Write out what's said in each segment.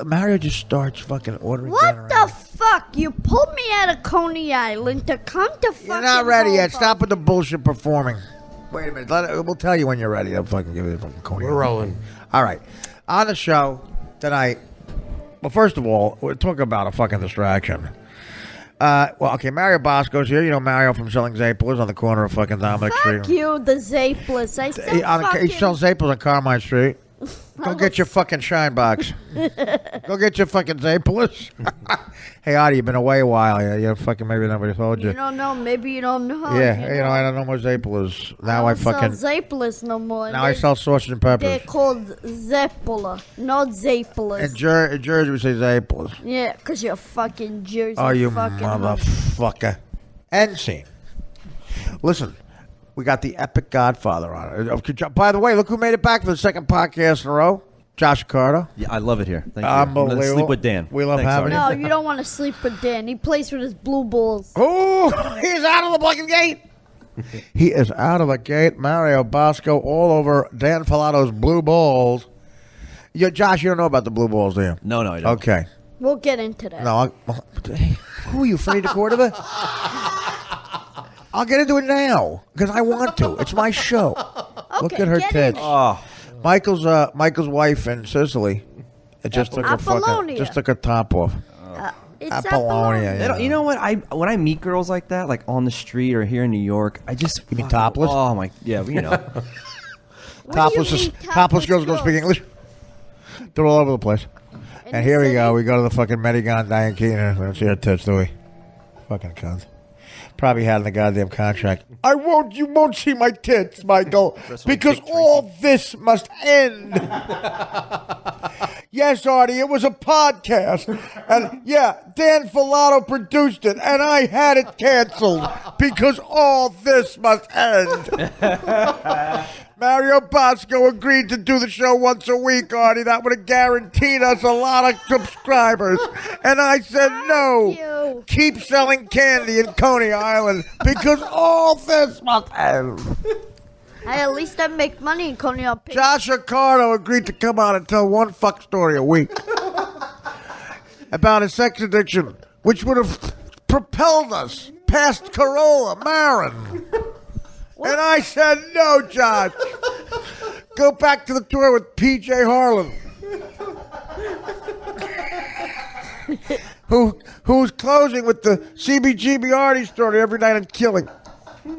Mario just starts fucking ordering. What the fuck? You pulled me out of Coney Island to come to fucking. You're not ready yet. Bobo. Stop with the bullshit performing. Wait a minute. We'll tell you when you're ready. I'll fucking give you the fucking Coney We're Island. rolling. All right. On the show tonight. Well, first of all, we're talking about a fucking distraction. Mario Bosco's here. You know Mario from selling Zaples on the corner of fucking Dominic Street. Fuck you, the Zaples. I still He sells Zaples on Carmine Street. Go get your fucking shine box. Go get your fucking Zaples. Hey, Artie, you've been away a while. You fucking maybe nobody told you. You don't know. Maybe you don't know. Yeah, I don't know more Zaples. Now I fucking sell Zaples no more. Now I sell sausage and peppers. They're called Zappola, not Zaples. In Jersey, we say Zaples. Yeah, because you're fucking Jersey. Oh, you fucking motherfucker. End scene. Listen, we got the epic Godfather on it. By the way, look who made it back for the second podcast in a row. Josh Carter. Yeah, I love it here. Thank you. Unbelievable. Let's sleep with Dan. We love Thanks, having Artie. No, you don't want to sleep with Dan. He plays with his blue balls. Oh, he's out of the fucking gate. He is out of the gate. Mario Bosco all over Dan Filato's blue balls. Josh, you don't know about the blue balls, do you? No, I don't. Okay. We'll get into that. No, who are you, Freddie Cordova? I'll get into it now because I want to. It's my show. Okay, Look at her get tits. in. Oh, Michael's wife in Sicily. It just took her Apollonia. top off. It's Apollonia. They don't- you know what? When I meet girls like that, like on the street or here in New York, I just You mean topless? Oh my, yeah, you know. What do you mean Topless girls don't speak English. They're all over the place. And here we go. We go to the fucking Medigon Diane Keaton. We don't see her tits, do we? Fucking cunt. Probably had in the goddamn contract. You won't see my tits, Michael, because all this must end. Yes, Artie, it was a podcast. And yeah, Dan Filato produced it, and I had it canceled because all this must end. Mario Bosco agreed to do the show once a week, Artie. That would have guaranteed us a lot of subscribers. And I said no. you. Keep selling candy in Coney Island because all this must end. Hey, at least I make money in Coney Island. Josh Ricardo agreed to come on and tell one fuck story a week about his sex addiction, which would have propelled us past Corolla, Marin. And I said, no, Josh. Go back to the tour with P.J. Harlan. Who's closing with the CBGB Artie story every night and killing.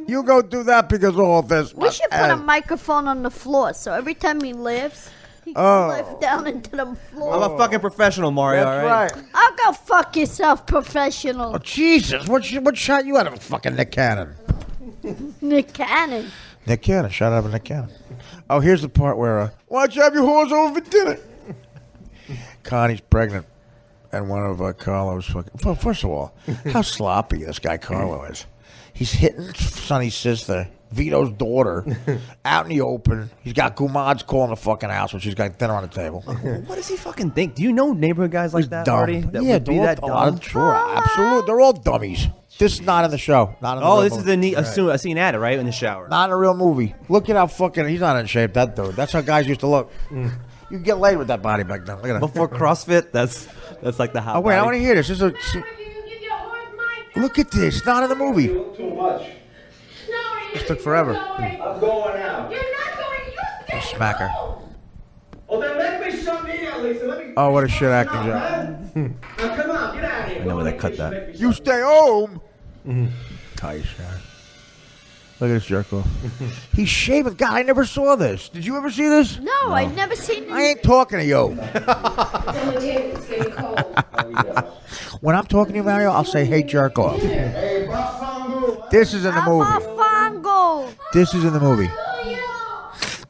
You go do that because of all this. We should put a microphone on the floor so every time he laughs, he can laugh down into the floor. I'm a fucking professional, Mario. That's all right. right. I'll go fuck yourself, professional. Oh, Jesus. What shot you out of a fucking Nick Cannon? Nick Cannon. Nick Cannon. Shot out of Nick Cannon. Oh, here's the part where, why don't you have your whores over for dinner? Connie's pregnant. And one of Carlo's fucking... Well, first of all, how sloppy this guy Carlo is. He's hitting Sonny's sister, Vito's daughter, out in the open. He's got Gumad's calling the fucking house when she's got dinner on the table. What does he fucking think? Do you know neighborhood guys like that, Dumb. Artie? That Yeah, would be that dumb? sure, absolutely. They're all dummies. This is not in the show. Not in the Oh, real this is movie. a scene at it, right? In the shower. Not in a real movie. Look at how fucking... He's not in shape, that dude. That's how guys used to look. You could get laid with that body back then. Look at that. Before CrossFit, that's like the hot Oh, wait, I body. want to hear this. This is a... Look at this. Not in the movie. Too much. This took forever. I'm going out. You're not going. You Smack her. Well, then let me show me at least. Let me. Oh, what a shit acting job. Now, come on, get out of here. I know where they cut that. You stay home. Tight shot. Look at this jerk off. He's shaving. God, I never saw this. Did you ever see this? No, I've never seen I ain't talking to you. It's getting cold. When I'm talking to you, Mario, I'll say, hey, jerk off. Hey, Bafangu. This is in the movie. Abafango. This is in the movie.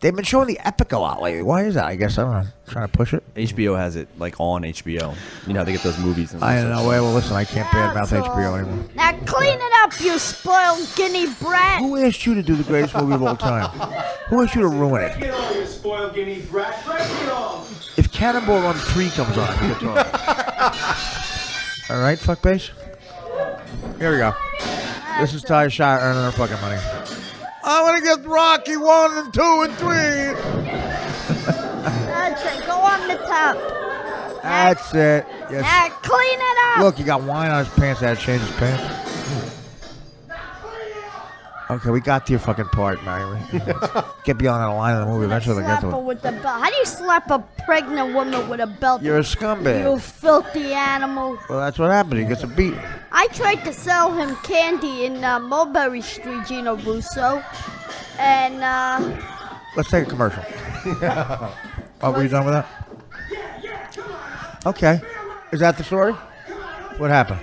They've been showing the Epic a lot lately. Why is that? I guess, I don't know. Trying to push it. HBO has it like on HBO. You know how they get those movies. And I don't stuff. know. Well, listen, I can't badmouth That's HBO all. anymore. Now clean it up, you spoiled guinea brat. Who asked you to do the greatest movie of all time? Who asked you to ruin it? Get on, you spoiled guinea brat. Break it on. If Cannonball Run 3 comes on, you can talk. All right, fuckbase? Here we go. This is Ty Shire earning her fucking money. I'm going to get Rocky 1 and 2 and 3. That's it. Go on the top. That's it. Yes. Now clean it up. Look, he got wine on his pants. I had to change his pants. Okay, we got to your fucking part, Mary. Get beyond that line of the movie. Eventually, they'll get Slap to her it. with the belt. How do you slap a pregnant woman with a belt? You're a You scumbag. filthy animal. Well, that's what happened. He gets a beat. I tried to sell him candy in Mulberry Street, Gino Russo. And, Let's take a commercial. Oh, were you done with that? Okay. Is that the story? What happened?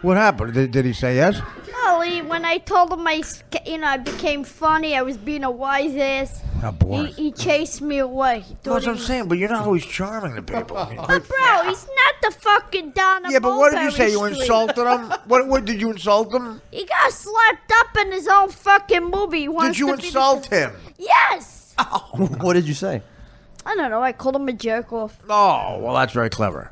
What happened? Did he say yes? when I told him I became funny, I was being a wise ass. How boring. He chased me away. He That's thought what he I'm was- saying, but you're not always charming to people. I mean, But bro, he's not the fucking Don of yeah, but what did you Mulberry say? You Street. insulted him? What did you insult him? He got slapped up in his own fucking movie. He wants Did you to be the- insult him? Yes. What did you say? I don't know. I called him a jerk off. Oh, well, that's very clever.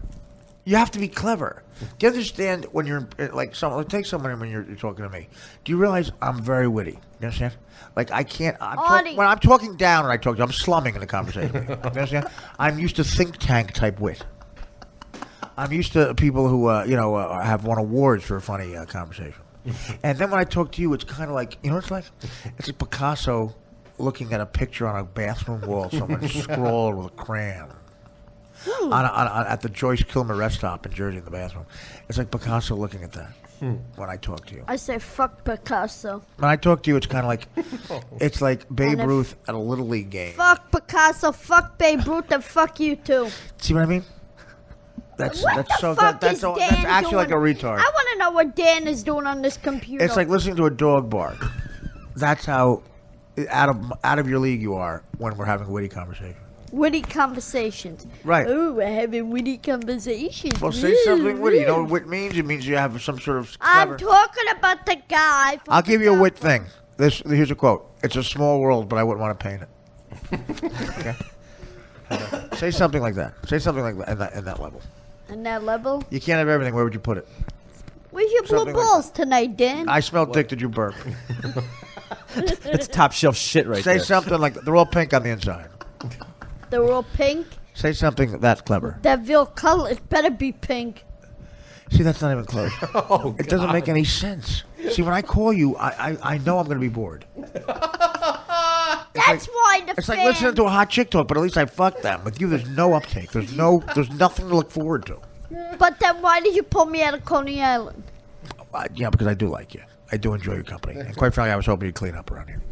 You have to be clever. Do you understand when you're like someone? Take someone when you're talking to me. Do you realize I'm very witty? You understand? Like I can't. Artie. When I'm talking down, when I talk to you, I'm slumming in the conversation. You understand? I'm used to think tank type wit. I'm used to people who have won awards for a funny conversation. And then when I talk to you, it's kind of like what it's like. It's like Picasso looking at a picture on a bathroom wall. Someone scrawled with a crayon. At the Joyce Kilmer rest stop in Jersey in the bathroom. It's like Picasso looking at that when I talk to you. I say fuck Picasso. When I talk to you, it's kind of like it's like Babe And if- Ruth at a Little League game. Fuck Picasso. Fuck Babe Ruth, and fuck you too. See what I mean? That's What that's the so fuck that's is so, Dan that's actually like a doing? retard. I want to know what Dan is doing on this computer. It's like listening to a dog bark. That's how out of your league you are when we're having a witty conversation. witty conversations. Right. Ooh, we're having witty conversations. Well, say something witty. You know what wit means? It means you have some sort of I'm clever. talking about the guy. From I'll give you a the- wit thing. Here's a quote. It's a small world, but I wouldn't want to paint it. Okay. Say something like that. Say something like that in that level. On that level. You can't have everything. Where would you put it? Where's your blue Something like balls tonight, Dan? I smell dick. Did you burp? That's top shelf shit right Say there. something like they're all pink on the inside. They're all pink. Say something that's clever. That veal color, it better be pink. See, that's not even close. It doesn't make any sense. See, when I call you, I know I'm going to be bored. That's why the It's fan. like listening to a hot chick talk, but at least I fucked them. With you, there's no uptake. There's nothing to look forward to. But then why did you pull me out of Coney Island? Yeah, because I do like you. I do enjoy your company. And quite frankly, I was hoping you'd clean up around here.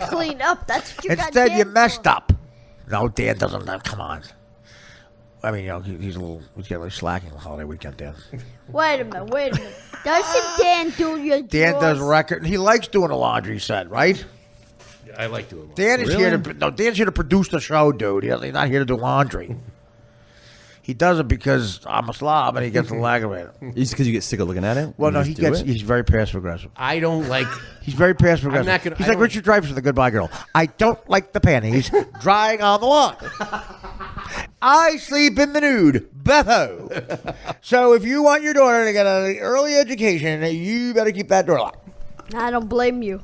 Clean up. That's what you got. Instead, you Dan messed for. up. No, Dan doesn't. Come on. I mean, he's getting a little slacking on holiday weekend, Dan. Wait a minute. Doesn't Dan do your Dan does drawers? record. He likes doing a laundry set, right? I like doing it. Dan is here to Dan's here to produce the show, dude. He's not here to do laundry. He does it because I'm a slob and he gets a lag of it. Just because you get sick of looking at it? Well, You no, just do it? he's very passive aggressive. I don't like. He's very passive aggressive. not gonna- He's I like don't- Richard Dreyfuss in The Goodbye Girl. I don't like the panties drying on the lawn. I sleep in the nude. Betho. So if you want your daughter to get an early education, you better keep that door locked. I don't blame you.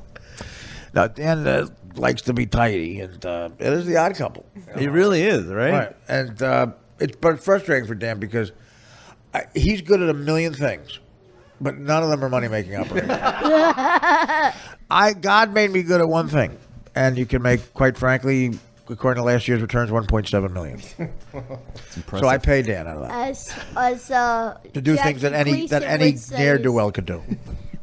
Now, Dan likes to be tidy, and it is the odd couple. It really is, right? Right. And it's frustrating for Dan because he's good at a million things, but none of them are money-making operations. God made me good at one thing, and you can make, quite frankly, according to last year's returns, $1.7 million. So I pay Dan out of that To do things that any ne'er-do-well could do.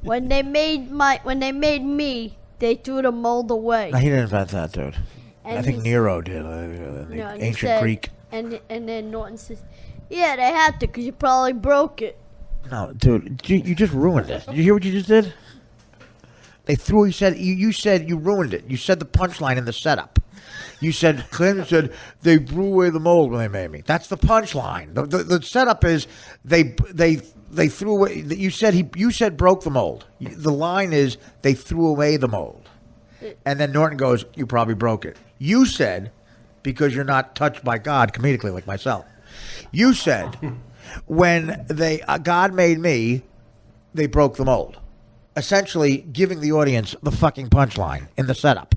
When they made me, they threw the mold away. Now, he didn't invent that, dude. And I think he- Nero did. No, The and he ancient said- Greek. And then Norton says, "Yeah, they had to, because you probably broke it." No, dude, you just ruined it. Did you hear what you just did? They threw. He said you said you ruined it. You said the punchline in the setup. You said Clinton said they threw away the mold when they made me. That's the punchline. The setup is they threw away. You said broke the mold. The line is they threw away the mold, and then Norton goes, "You probably broke it." You said because you're not touched by God comedically like myself. You said when God made me, they broke the mold. Essentially giving the audience the fucking punchline in the setup.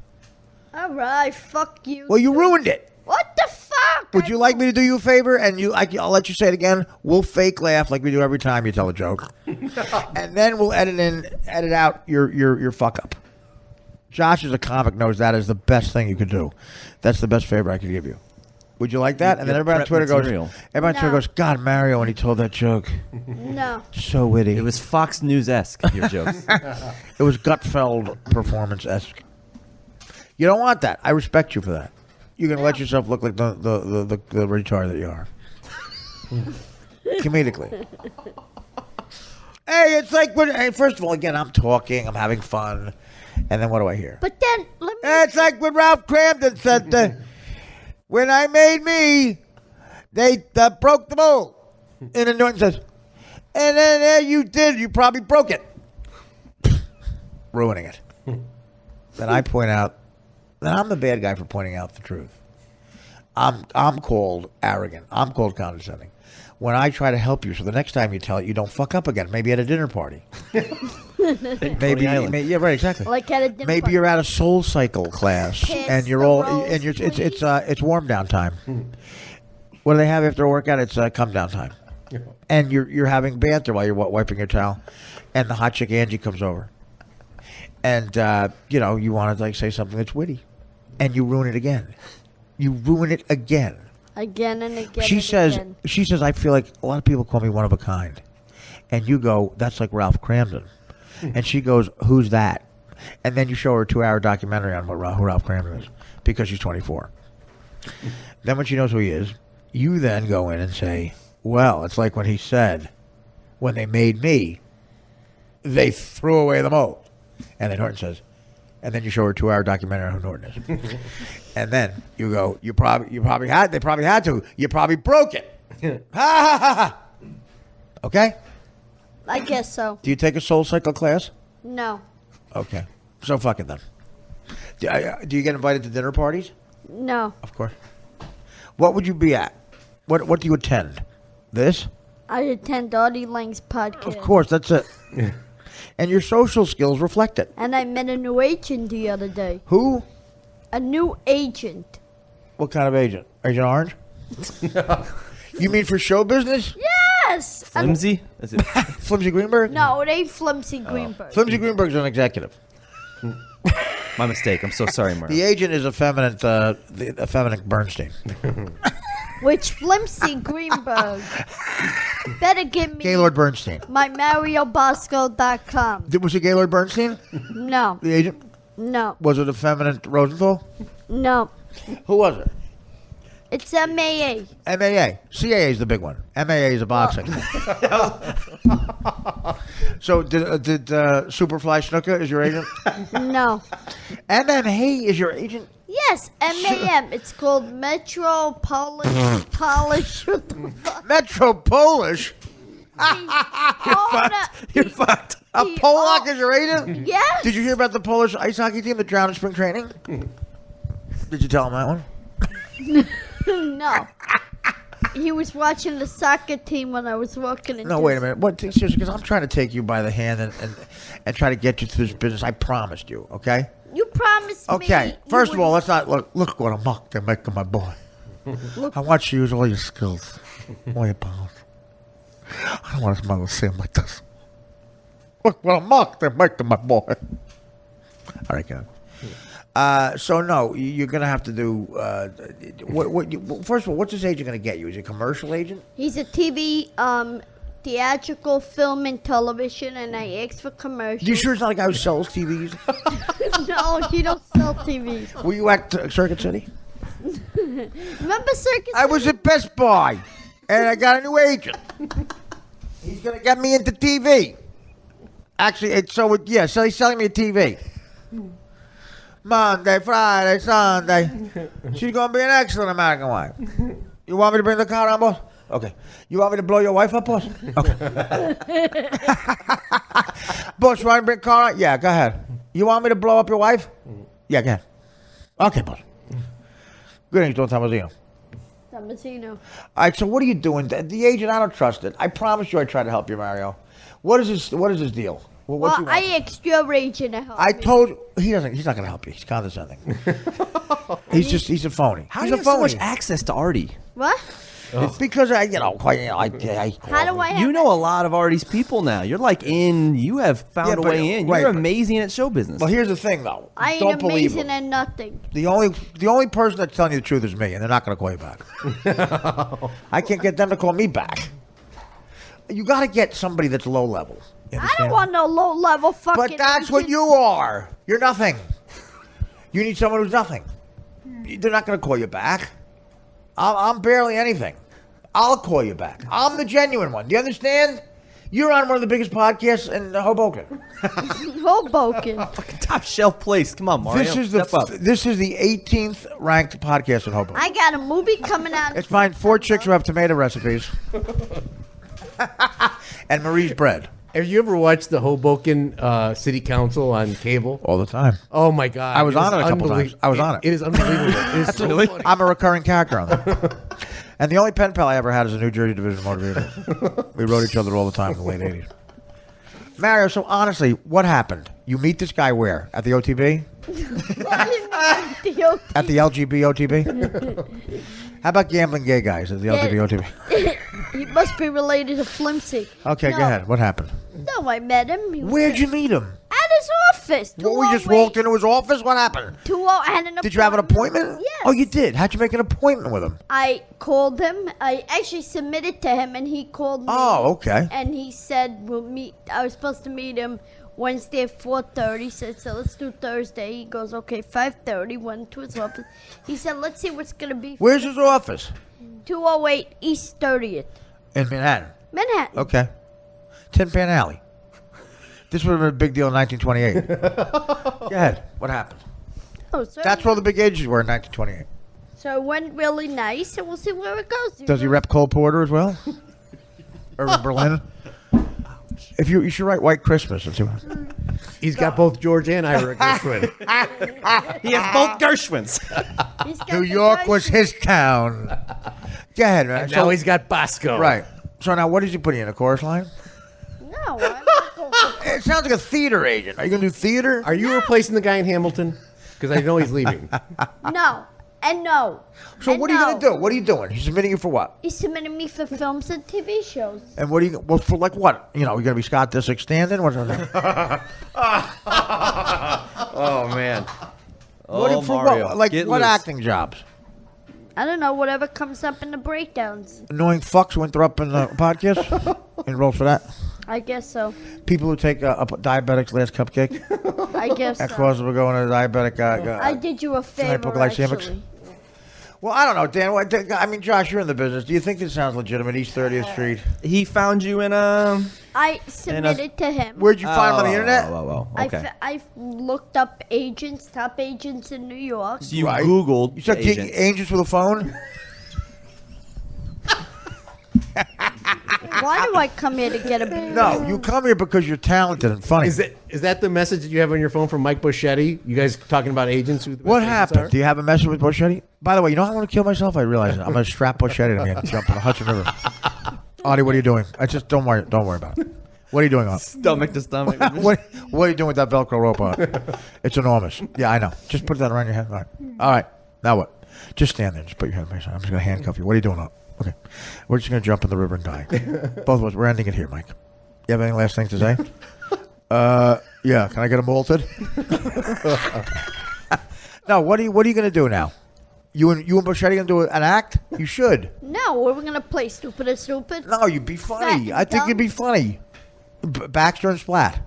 All right, fuck you. Well, you ruined it. What the fuck? Would you like me to do you a favor? And I'll let you say it again. We'll fake laugh like we do every time you tell a joke, and then we'll edit out your fuck up. Josh is a comic, knows that is the best thing you could do. That's the best favor I could give you. Would you like that? And then everybody on Twitter goes, God, Mario, when he told that joke. No. So witty. It was Fox News-esque, your jokes. It was Gutfeld performance-esque. You don't want that. I respect you for that. You're going to let yourself look like the retard that you are. Comedically. Hey, it's like, first of all, again, I'm talking, I'm having fun, and then what do I hear? But then, It's like when Ralph Cramden said, when I made me, they broke the mold. And then Norton says, and then you did, you probably broke it. Ruining it. Then I point out that I'm the bad guy for pointing out the truth. I'm called arrogant. I'm called condescending. When I try to help you, so the next time you tell it, you don't fuck up again. Maybe at a dinner party. maybe, yeah, right, exactly. Like at a dinner maybe party. you're at a Soul Cycle class, and you're all, and you're, it's warm down time. What do they have after a workout? It's come down time, and you're having banter while you're wiping your towel, and the hot chick Angie comes over, and you want to say something that's witty, and you ruin it again. You ruin it again. Again and again. She says, I feel like a lot of people call me one of a kind. And you go, that's like Ralph Cramden. And she goes, who's that? And then you show her a 2-hour documentary on who Ralph Cramden is because she's 24. Then when she knows who he is, you then go in and say, well, it's like when he said, when they made me, they threw away the mold. And then Norton says, and then you show her a 2-hour documentary on who Norton is. And then you go, they probably had to. You probably broke it. Ha ha ha ha. Okay? I guess so. Do you take a Soul Cycle class? No. Okay. So fuck it then. Do you get invited to dinner parties? No. Of course. What would you be at? What do you attend? This? I attend Artie Lang's podcast. Of course, that's it. And your social skills reflect it. And I met a new agent the other day. Who? A new agent. What kind of agent? Agent Orange? You mean for show business? Yes! Flimsy? Is it? Flimsy Greenberg? No, it ain't Flimsy Greenberg. Flimsy Greenberg's an executive. My mistake. I'm so sorry, Mario. The agent is effeminate Bernstein. Which Flimsy Greenberg better give me Gaylord Bernstein. my MarioBosco.com. Was it Gaylord Bernstein? No. The agent? No. Was it effeminate Rosenthal? No. Who was it? It's MAA. MAA. CAA is the big one. MAA is a boxing. So did Superfly Snuka is your agent? No. MMA is your agent? Yes, MAM. It's called Metro Polish. What the fuck? Metro Polish? You're fucked. A Polak is your agent? Yes. Did you hear about the Polish ice hockey team that drowned in spring training? Did you tell him that one? No. He was watching the soccer team when I was walking in. No, wait a minute. What? Seriously, because I'm trying to take you by the hand and try to get you through this business. I promised you, okay? You promised me. Okay. First of all, let's not look what a muck they're making my boy. I want you to use all your skills, all your powers. I don't want his mother to see him like this. Look what a muck they're making my boy. All right, Kevin. So no, you're gonna have to do. First of all, what's this agent gonna get you? Is he a commercial agent? He's a TV, theatrical, film, and television, and I asked for commercials. You sure it's not a guy who sells TVs? No, he don't sell TVs. Were you at Circuit City? Remember Circus? I was at Best Buy, and I got a new agent. He's gonna get me into TV. Actually, so he's selling me a TV. Monday, Friday, Sunday. She's gonna be an excellent American wife. You want me to bring the car on, boss? Okay. You want me to blow your wife up, boss? Okay. Boss, you want me to bring the car on? Yeah, go ahead. You want me to blow up your wife? Yeah, go ahead. Okay, boss. Greetings, Don Tomasino. Tomasino. All right, so what are you doing? The agent, I don't trust it. I promise you I try to help you, Mario. What is his deal? Well, Well, what you want? I asked your agent to help I me. told he doesn't. He's not going to help you. He's condescending. He's a phony. How he's do a you have so phony. much access to Artie? What? It's because I How do I have You know a lot of Artie's people now. You're like in. You have found Yeah, a but- way in. right, You're but- amazing at show business. Well, here's the thing, though. I ain't Don't believe amazing him. at nothing. The only person that's telling you the truth is me, and they're not going to call you back. I can't get them to call me back. You got to get somebody that's low level. You I understand? don't want no low level fucking. But that's what agent. you are. You're nothing. You need someone who's nothing. They're not going to call you back. I'm barely anything. I'll call you back. I'm the genuine one. Do you understand? You're on one of the biggest podcasts in Hoboken. Hoboken. Top shelf place. Come on, Mario. This is Step up. this is the 18th ranked podcast in Hoboken. I got a movie coming out. It's mine. 4 chicks who have tomato recipes. And Marie's bread. Have you ever watched the Hoboken City Council on cable? All the time. Oh my God! I was It is on it a couple unbelie- times. I was on it. It is unbelievable. It is so funny. I'm a recurring character on there. And the only pen pal I ever had is a New Jersey Division of Motor Vehicles. We rode each other all the time in the late 80s. Mario, so honestly, what happened? You meet this guy where? At the OTB? At the LGB OTB? How about gambling gay guys at the LGB OTB? He must be related to Flimsy. Okay, No. go ahead. What happened? No, I met him. He was Where'd you meet him? At his office. Well, we just walked into his office? What happened? I had an Did you have an appointment? Yes. Oh, you did? How'd you make an appointment with him? I called him. I actually submitted to him, and he called me. Oh, okay. And he said we'll meet. I was supposed to meet him Wednesday at 4:30. He said, so let's do Thursday. He goes, okay, 5:30. Went to his office. He said, let's see what's gonna be. Where's his office? 208 East 30th, In Manhattan. Manhattan. Okay. Tin Pan Alley. This would have been a big deal in 1928. Go ahead. What happened? Oh, so That's where all the big ages were in 1928. So it went really nice, and we'll see where it goes. Does he rep Cole Porter as well? Irving Berlin? If you should write White Christmas and see what He's got both George and Ira Gershwin. He has both Gershwins. He's got New the York nice- was his town. Go ahead, man. And now he's got Bosco. Right. So now what is he putting in, a chorus line? No, I'm not going to. It sounds like a theater agent. Are you going to do theater? Are you replacing the guy in Hamilton? Because I know he's leaving. No, and no. So and what are you no. going to do? What are you doing? He's submitting you for what? He's submitting me for films and TV shows. And what are you, well, for like what? You know, you're going to be Scott Disick standing? What's Oh man. What Oh, for Mario. what? Like Get what loose. acting jobs? I don't know, whatever comes up in the breakdowns. Annoying fucks who interrupt in the podcast? Enroll for that? I guess so. People who take a diabetic's last cupcake I guess that so. cause them to go into diabetic. I did you a favor, hypoglycemics? actually. Well, I don't know, Dan. I mean, Josh, you're in the business. Do you think this sounds legitimate? East 30th Street. He found you in a. I submitted to him. Where'd you find him on the internet? Okay. I looked up agents, top agents in New York. So you Right. Googled You said agents. angels with a phone? Why do I come here to get a beer? No, you come here because you're talented and funny. Is that the message that you have on your phone from Mike Buschetti? You guys talking about agents? Who the What best agents happened? are? Do you have a message with Buschetti? By the way, you know how I want to kill myself? I realize it. I'm going to strap Buschetti to me and jump in the Hudson River. Artie, what are you doing? I just don't worry about it. What are you doing, Art? Stomach to stomach. what are you doing with that Velcro rope on? It's enormous. Yeah, I know. Just put that around your head. All right. Now what? Just stand there. Just put your head on my side. I'm just going to handcuff you. What are you doing, Art? Okay. We're just going to jump in the river and die. Both of us. We're ending it here, Mike. You have any last things to say? Yeah. Can I get them bolted? No. What are you going to do now? You and Buschetti going to do an act? You should. No, we're going to play Stupid or Stupid. No, you'd be funny. Fat I think dumb. you'd be funny. Baxter and Splat.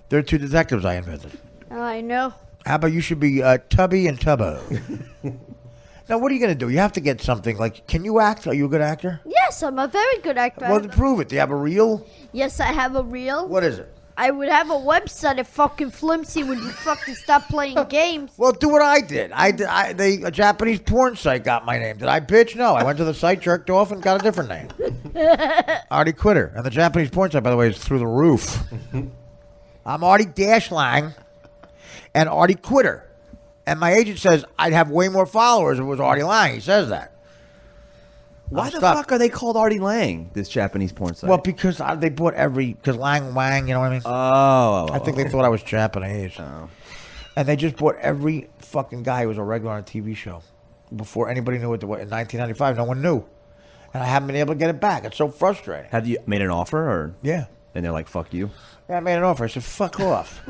They're two detectives I invented. I know. How about you should be Tubby and Tubbo? Now, what are you going to do? You have to get something. Like, can you act? Are you a good actor? Yes, I'm a very good actor. Well, to prove it. Do you have a reel? Yes, I have a reel. What is it? I would have a website if fucking Flimsy would fucking stop playing games. Well, do what I did. A Japanese porn site got my name. Did I bitch? No. I went to the site, jerked off, and got a different name. Artie Quitter. And the Japanese porn site, by the way, is through the roof. I'm Artie Dashlang and Artie Quitter. And my agent says I'd have way more followers if it was Artie Lang. He says that. Why the Stop. fuck are they called Artie Lang? This Japanese porn site. Well, because they bought because Lang Wang, you know what I mean? I think they thought I was Japanese. And they just bought every fucking guy who was a regular on a TV show. Before anybody knew it, in 1995, no one knew. And I haven't been able to get it back. It's so frustrating. Have you made an offer, or Yeah. and they're like, "Fuck you"? Yeah, I made an offer. I said, fuck off.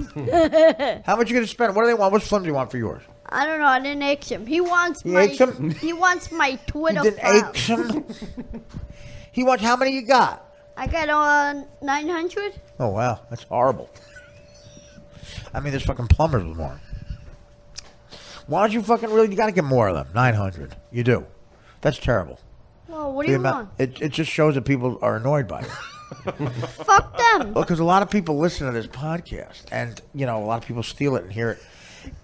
How much you going to spend? What do they want? What fun do you want for yours? I don't know. I didn't ask him. He wants You my. asked him? He wants my Twitter You didn't file. ask him? He wants, how many you got? I got 900. Oh, wow. That's horrible. I mean, there's fucking plumbers with more. Why don't you fucking really, you got to get more of them. 900. You do. That's terrible. Well, what do you want? It just shows that people are annoyed by it. Fuck them. Well, because a lot of people listen to this podcast, and a lot of people steal it and hear it,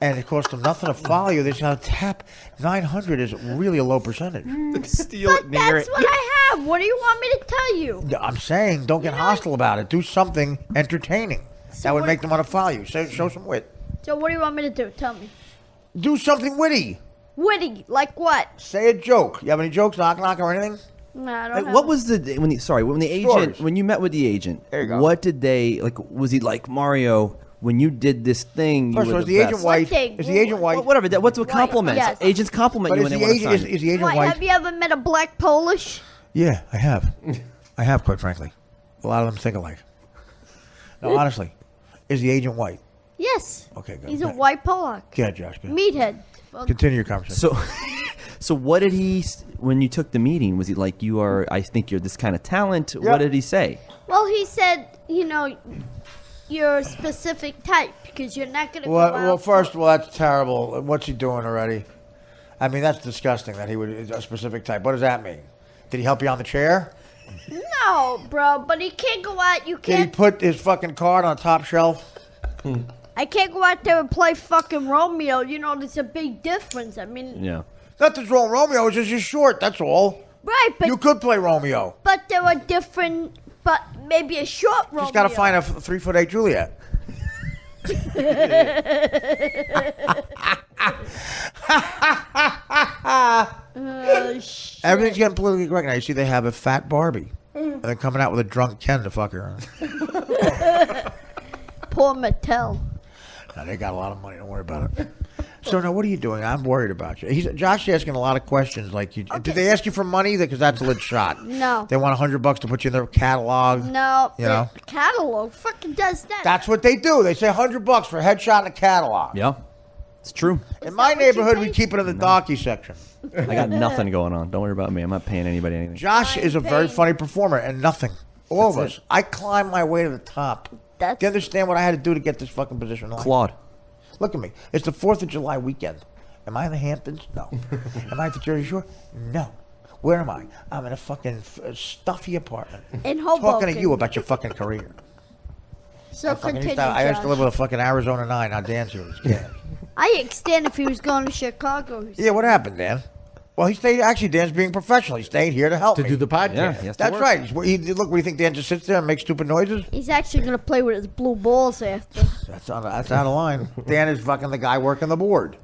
and it costs them nothing to follow you. They just got to tap. 900 is really a low percentage. Steal But that's what I have. What do you want me to tell you? I'm saying, don't get hostile about it. Do something entertaining that would what- make them want to follow you. Show some wit. So what do you want me to do? Tell me. Do something witty. Witty, like what? Say a joke. You have any jokes, knock or anything? No, I don't Like, have what was the when the agent Stories. when you met with the agent? There you go. What did they like? Was he like Mario? When you did this thing, you First of were all, is the the agent best. white? thing? Is the agent white? Well, whatever. What's a compliment? yes. Agents compliment But you is when the they want to agent sign you. is the agent Why, white? have you ever met a black Polish? Yeah, I have. I have, quite frankly. A lot of them think alike. No, honestly, is the agent white? Yes. Okay, good. He's a white Polak. Yeah, Josh. Good. Meathead. Well, Continue your conversation. So what did he? When you took the meeting, was he like, "You are? I think you're this kind of talent." Yeah. What did he say? well, he said, you're a specific type because you're not going to go out. Well, first of all, that's terrible. What's he doing already? I mean, that's disgusting that he would a specific type. What does that mean? Did he help you on the chair? No, bro, but he can't go out. You Did he can't. put his fucking card on the top shelf? I can't go out there and play fucking Romeo. There's a big difference. I mean, Yeah. Nothing's wrong, Romeo. It's just you're short. That's all. right, but You could play Romeo. there are different. But maybe a short Romeo. Just got to find a 3'8" Juliet. Everything's getting politically correct now. You see, they have a fat Barbie, and they're coming out with a drunk Ken to fuck her. Poor Mattel. Now, they got a lot of money. Don't worry about it. So now, what are you doing? I'm worried about you. Josh is asking a lot of questions. Like, did they ask you for money? Because that's a lit shot. No. They want $100 to put you in their catalog. No. You know? The catalog fucking does that. That's what they do. They say $100 for a headshot in a catalog. Yeah. It's true. In my that what you neighborhood, we pay? keep it in the donkey section. I got nothing going on. Don't worry about me. I'm not paying anybody anything. Josh is a very funny performer, and nothing. All of us. I climbed my way to the top. Do That's you understand what I had to do to get this fucking position? in life? Claude. Look at me. It's the 4th of July weekend. Am I in the Hamptons? No. Am I at the Jersey Shore? No. Where am I? I'm in a fucking stuffy apartment. in Hoboken. Talking to you about your fucking career. So I fucking continue, I used to live Josh. with a fucking Arizona 9. Now Dan's here with his kid. I extend if he was going to Chicago. Yeah, what happened, Dan? Well, he stayed. Actually, Dan's being professional. He stayed here to help To me. do the podcast. Yeah. He has to That's work. right. Look, what do you think? Dan just sits there and makes stupid noises? He's actually going to play with his blue balls after. That's out of line. Dan is fucking the guy working the board.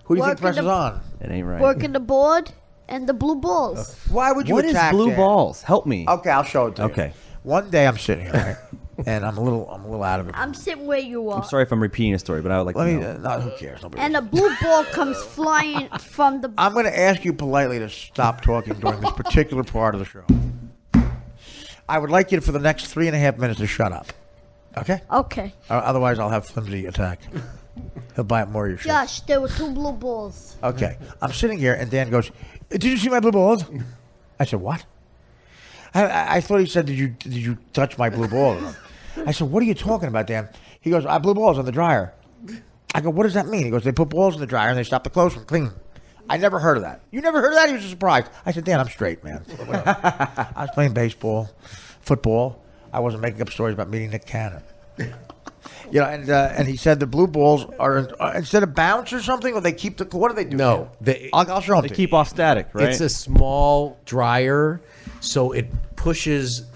Who do you think Working presses the- on? It ain't right. Working the board and the blue balls. Why would you What is attack blue Dan? balls? Help me. Okay, I'll show it to you. Okay. One day I'm sitting here, right? And I'm a little out of it. I'm sitting where you are. I'm sorry if I'm repeating a story, but I would like Let to me. know. No, who cares? Nobody. And a blue ball comes flying from the. I'm going to ask you politely to stop talking during this particular part of the show. I would like you to, for the next 3.5 minutes, to shut up. Okay? Okay. Otherwise, I'll have Flimsy attack. He'll buy up more of your shit. Josh, there were 2 blue balls. Okay. I'm sitting here, and Dan goes, "Did you see my blue balls?" I said, "What?" I thought he said, "Did you touch my blue balls?" I said, "What are you talking about, Dan?" He goes, "I blew balls on the dryer." I go, "What does that mean?" He goes, "They put balls in the dryer and they stop the clothes from cleaning." I never heard of that. You never heard of that? He was surprised. I said, "Dan, I'm straight, man." I was playing baseball, football. I wasn't making up stories about meeting Nick Cannon. And he said the blue balls are instead of bounce or something, or they keep the. What do they do? No, I'll show them. They to keep you. off static, right? It's a small dryer, so it pushes.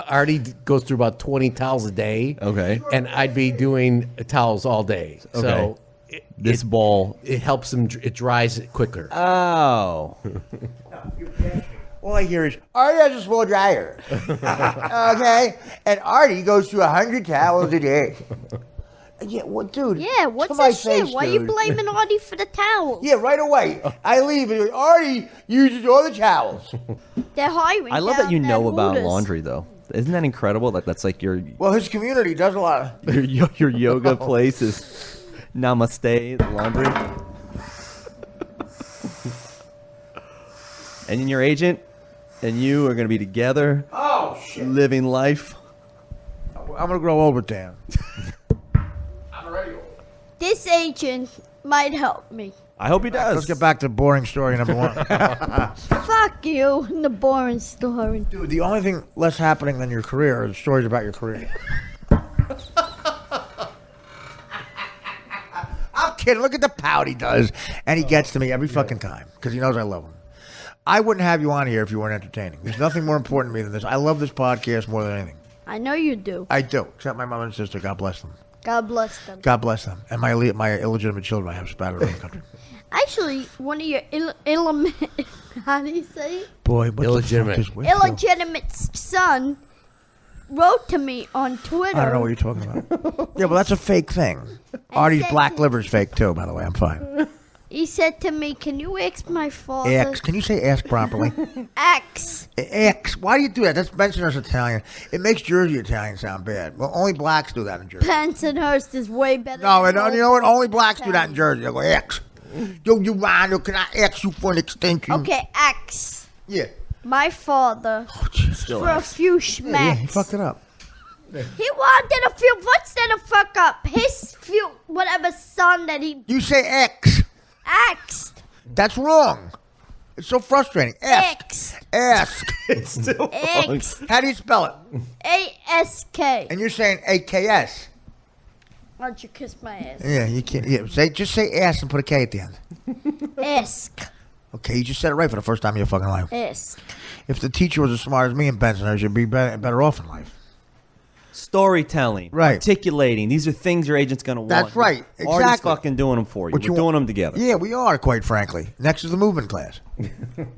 Artie goes through about 20 towels a day. Okay. And I'd be doing towels all day. So this ball. It helps them. It dries it quicker. Oh. All I hear is, Artie has a small dryer. Okay? And Artie goes through 100 towels a day. Yeah, well, dude. Yeah, what's to my that shit? face, Why are you dude. blaming Artie for the towels? Yeah, right away. I leave and Artie uses all the towels. They're hiring. I love that you down know at about Hooters. laundry, though. Isn't that incredible? That's like your Well, his community does a lot of... your yoga place is Namaste Laundry. And then your agent and you are going to be together. Oh, shit. Living life. I'm going to grow old with Dan. I'm already old. This agent might help me. I hope he does. Let's get back to boring story number one. Fuck you and the boring story. Dude, the only thing less happening than your career are the stories about your career. I'm kidding. Look at the pout he does. And he gets to me every fucking time because he knows I love him. I wouldn't have you on here if you weren't entertaining. There's nothing more important to me than this. I love this podcast more than anything. I know you do. I do, except my mother and sister. God bless them. God bless them. God bless them. And my illegitimate children I have spattered around the country. Actually, one of your how do you say it? Boy, what Illegitimate. the fuck is with you? Illegitimate son wrote to me on Twitter. I don't know what you're talking about. Yeah, well, that's a fake thing. Artie's said black to- liver's fake, too, by the way. I'm fine. He said to me, "Can you ask my father?" X. Can you say ask properly? X. X. Why do you do that? That's Bensonhurst Italian. It makes Jersey Italian sound bad. Well, only blacks do that in Jersey. Bensonhurst is way better. No, than and you know what? Old Only blacks do that in Italian. Jersey. They go, X. Yo, you Rhino, can I ask you for an extension? Okay, X. Yeah. My father, Oh, Jesus. for a few schmacks. Yeah, he fucked it up. He wanted a few. What's that a fuck up? His few, whatever son that he You say X. axed. That's wrong. It's so frustrating. Ask. X. Ask. It's still wrong. X. How do you spell it? A-S-K. And you're saying A-K-S. Why don't you kiss my ass? Yeah, you can't. Yeah, just say ass and put a K at the end. Ask. Okay, you just said it right for the first time in your fucking life. Ask. If the teacher was as smart as me in Bensonhurst, you'd be better off in life. Storytelling, Right. articulating. These are things your agent's going to want. That's right. Artie's Exactly. fucking doing them for you. What We're you doing want- them together. Yeah, we are, quite frankly. Next is the movement class.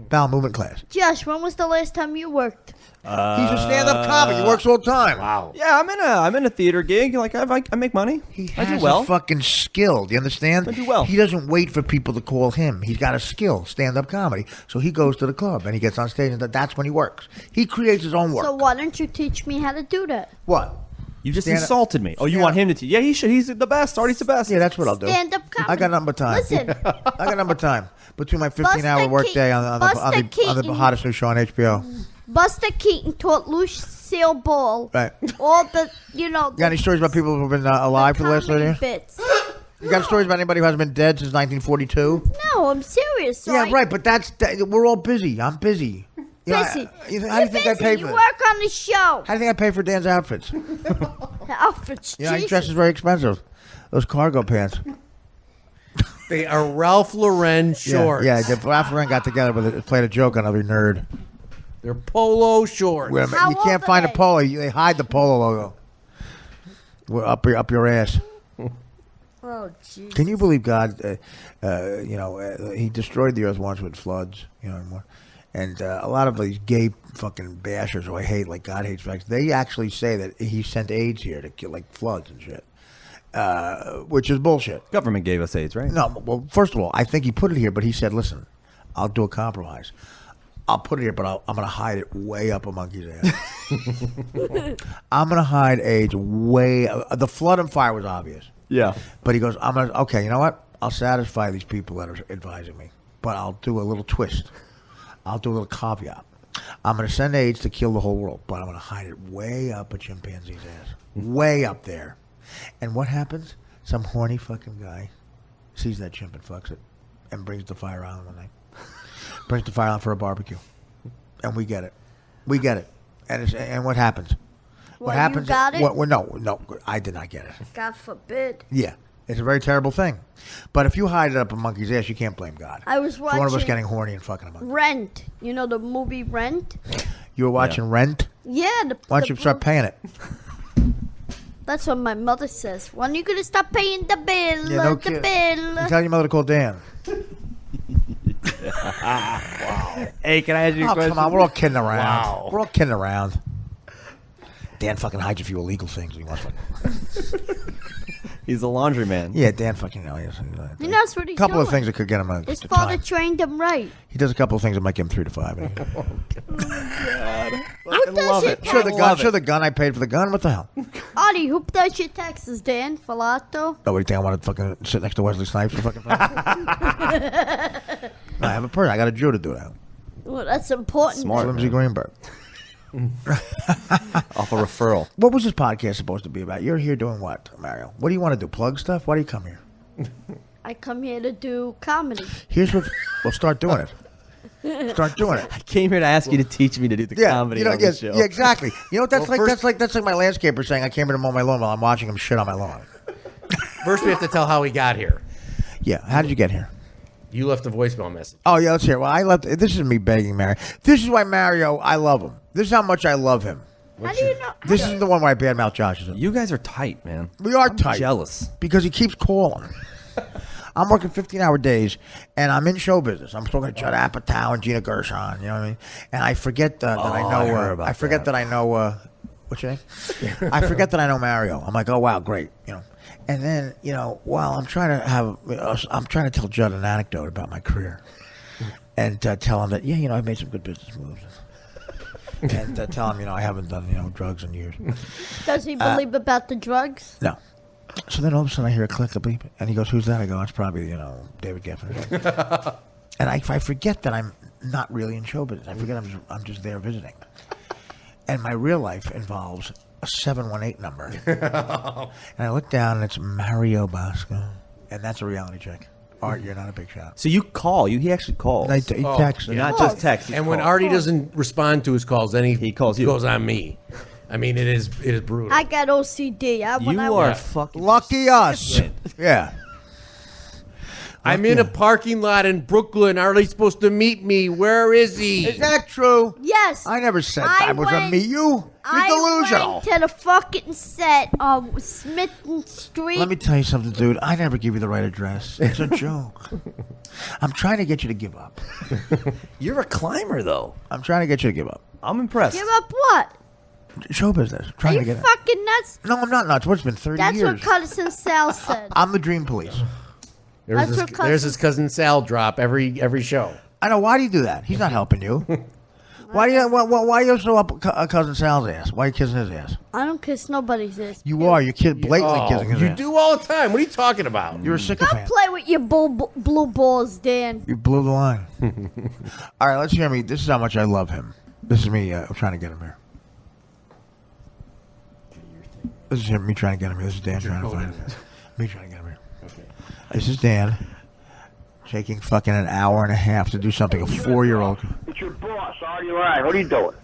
Bowel movement class. Josh, when was the last time you worked? He's a stand-up comic. He works all the time. Wow. Yeah, I'm in a theater gig. Like I make money. He I has do well. a fucking skill. Do you understand? I do well. He doesn't wait for people to call him. He's got a skill, stand-up comedy. So he goes to the club and he gets on stage, and that's when he works. He creates his own work. So why don't you teach me how to do that? What? You just Stand up- insulted me. Oh, you stand want up- him to? Yeah, he should. He's the best. Artie's the best. Yeah, that's what I'll do. Stand-up comedy. I got nothing but time. Listen, I got number time between my 15-hour Buster workday on the Buster Keaton. hottest new show on HBO. Buster Keaton taught Lucille Ball Right. all the, You got any stories about people who've been alive for the last 30 years? bits. You got stories about anybody who hasn't been dead since 1942? No, I'm serious. So Yeah, I- right, but we're all busy. I'm busy. You know, Busy. how do you You're think I busy. pay You for this? work on the show. How do you think I pay for Dan's outfits? The outfits. You know, he Jesus. dresses very expensive. Those cargo pants. They are Ralph Lauren shorts. Yeah, Ralph Lauren got together with played a joke on every nerd. They're polo shorts. Wait a minute, How you can't old find are a polo. They hide the polo logo. We're up your ass. Oh, jeez. Can you believe God? He destroyed the earth once with floods. And a lot of these gay fucking bashers who I hate, like God hates facts, they actually say that he sent AIDS here to kill, like floods and shit, which is bullshit. Government gave us AIDS, right? No, well, first of all, I think he put it here, but he said, "Listen, I'll do a compromise. I'll put it here, but I'm going to hide it way up a monkey's ass. I'm going to hide AIDS way. The flood and fire was obvious, Yeah. but he goes, I'm going to. Okay, you know what? I'll satisfy these people that are advising me, but I'll do a little twist. I'll do a little caveat. I'm going to send AIDS to kill the whole world, but I'm going to hide it way up a chimpanzee's ass, way up there. And what happens? Some horny fucking guy sees that chimp and fucks it, and brings the fire island one night. Brings the fire island for a barbecue, and we get it. We get it. And what happens? Well, What happens? you got it? No, I did not get it. God forbid. Yeah, it's a very terrible thing. But if you hide it up a monkey's ass, you can't blame God. I was For one of us watching getting horny and fucking a monkey. Rent. You know the movie Rent? You were watching Rent. Yeah. Why don't you start paying it? That's what my mother says. When are you gonna stop paying the bill? Yeah, no the kidding. bill. You tell your mother to call Dan. Hey, can I ask you a Oh, question? come on. We're all kidding around. Wow. We're all kidding around. Dan fucking hides a few illegal things. He wants fucking... He's a laundryman. Yeah, Dan fucking... You know, He knows what he's a couple doing. of things that could get him a His a father time. trained him right. He does a couple of things that might give him 3 to 5. Who does your Sure, the taxes? gun. Sure, the gun. I paid for the gun. What the hell? Artie, who does your taxes, Dan? Filato? Oh, what do you think? I want to fucking sit next to Wesley Snipes for fucking I have a person. I got a Jew to do that. Well, that's important. Smart. Flimsy Greenberg. Off a referral. What was this podcast supposed to be about? You're here doing what, Mario? What do you want to do? Plug stuff? Why do you come here? I come here to do comedy. Here's what. Well, start doing it. Start doing it. I came here to ask you to teach me to do the Yeah, comedy you know, on yes, the show. yeah, exactly. You know what that's Well, like? first- That's like my landscaper saying I came here to mow my lawn while I'm watching him shit on my lawn. First, we have to tell how he got here. Yeah. How did you get here? You left a voicemail message. Oh yeah, let's hear. Well, I left. This is me begging Mario. This is why Mario. I love him. This is how much I love him. How do you know? This is the one where I badmouth Josh. You guys are tight, man. We are I'm tight. jealous. Because he keeps calling. I'm working 15-hour days, and I'm in show business. I'm talking to Judd Apatow and Gina Gershon. You know what I mean? And I forget that I know. I heard about I forget that I know. What's your name? I forget that I know Mario. I'm like, oh wow, great. You know. And then while I'm trying to tell Judd an anecdote about my career, and tell him that I've made some good business moves. And tell him, I haven't done, drugs in years. Does he believe about the drugs? No. So then all of a sudden I hear a click, a bleep, and he goes, "Who's that?" I go, "It's probably, David Geffen." And I forget that I'm not really in show business. I forget I'm just there visiting. And my real life involves a 718 number. And I look down and it's Mario Bosco. And that's a reality check. Art, you're not a big shot. So you call. He actually calls. He texts. Not just text. And when Artie doesn't respond to his calls, then he calls you. goes on me. I mean, it is brutal. I got OCD. You are fucking Lucky us. Yeah. I'm in a parking lot in Brooklyn. Artie's supposed to meet me. Where is he? Is that true? Yes. I never said I I was going to went- meet you. You're I delusional. went to the fucking set of Smitten Street. Let me tell you something, dude. I never give you the right address. It's a joke. I'm trying to get you to give up. You're a climber, though. I'm trying to get you to give up. I'm impressed. Give up what? Show business. Are Trying you to get it. fucking nuts? No, I'm not nuts. What's been 30 That's years? what Cousin Sal said. I'm the dream police. That's what There's his cousin Sal drop every show. I know. Why do you do that? He's not helping you. Why are you so up cousin Sal's ass? Why are you kissing his ass? I don't kiss nobody's ass. You are. You're blatantly kissing his you ass. do all the time. What are you talking about? You're a Don't sycophant. play with your blue balls, Dan. You blew the line. All right, let's hear me. This is how much I love him. This is me. I'm trying to get him here. This is me trying to get him here. This is Dan trying to find him. Me trying to get him here. Okay. This is Dan taking fucking an hour and a half to do something a 4-year-old. It's your boss, Artie Ryan. What are you doing?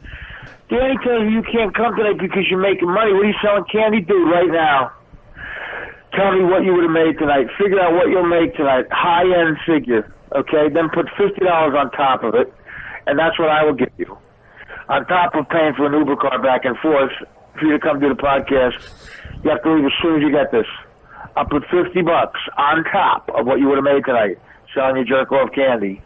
Danny tells you you can't come today because you're making money. What are you selling candy? Dude, right now. Tell me what you would have made tonight. Figure out what you'll make tonight. High-end figure, okay? Then put $50 on top of it, and that's what I will give you. On top of paying for an Uber car back and forth for you to come do the podcast, you have to leave as soon as you get this. I'll put $50 on top of what you would have made tonight selling your jerk-off candy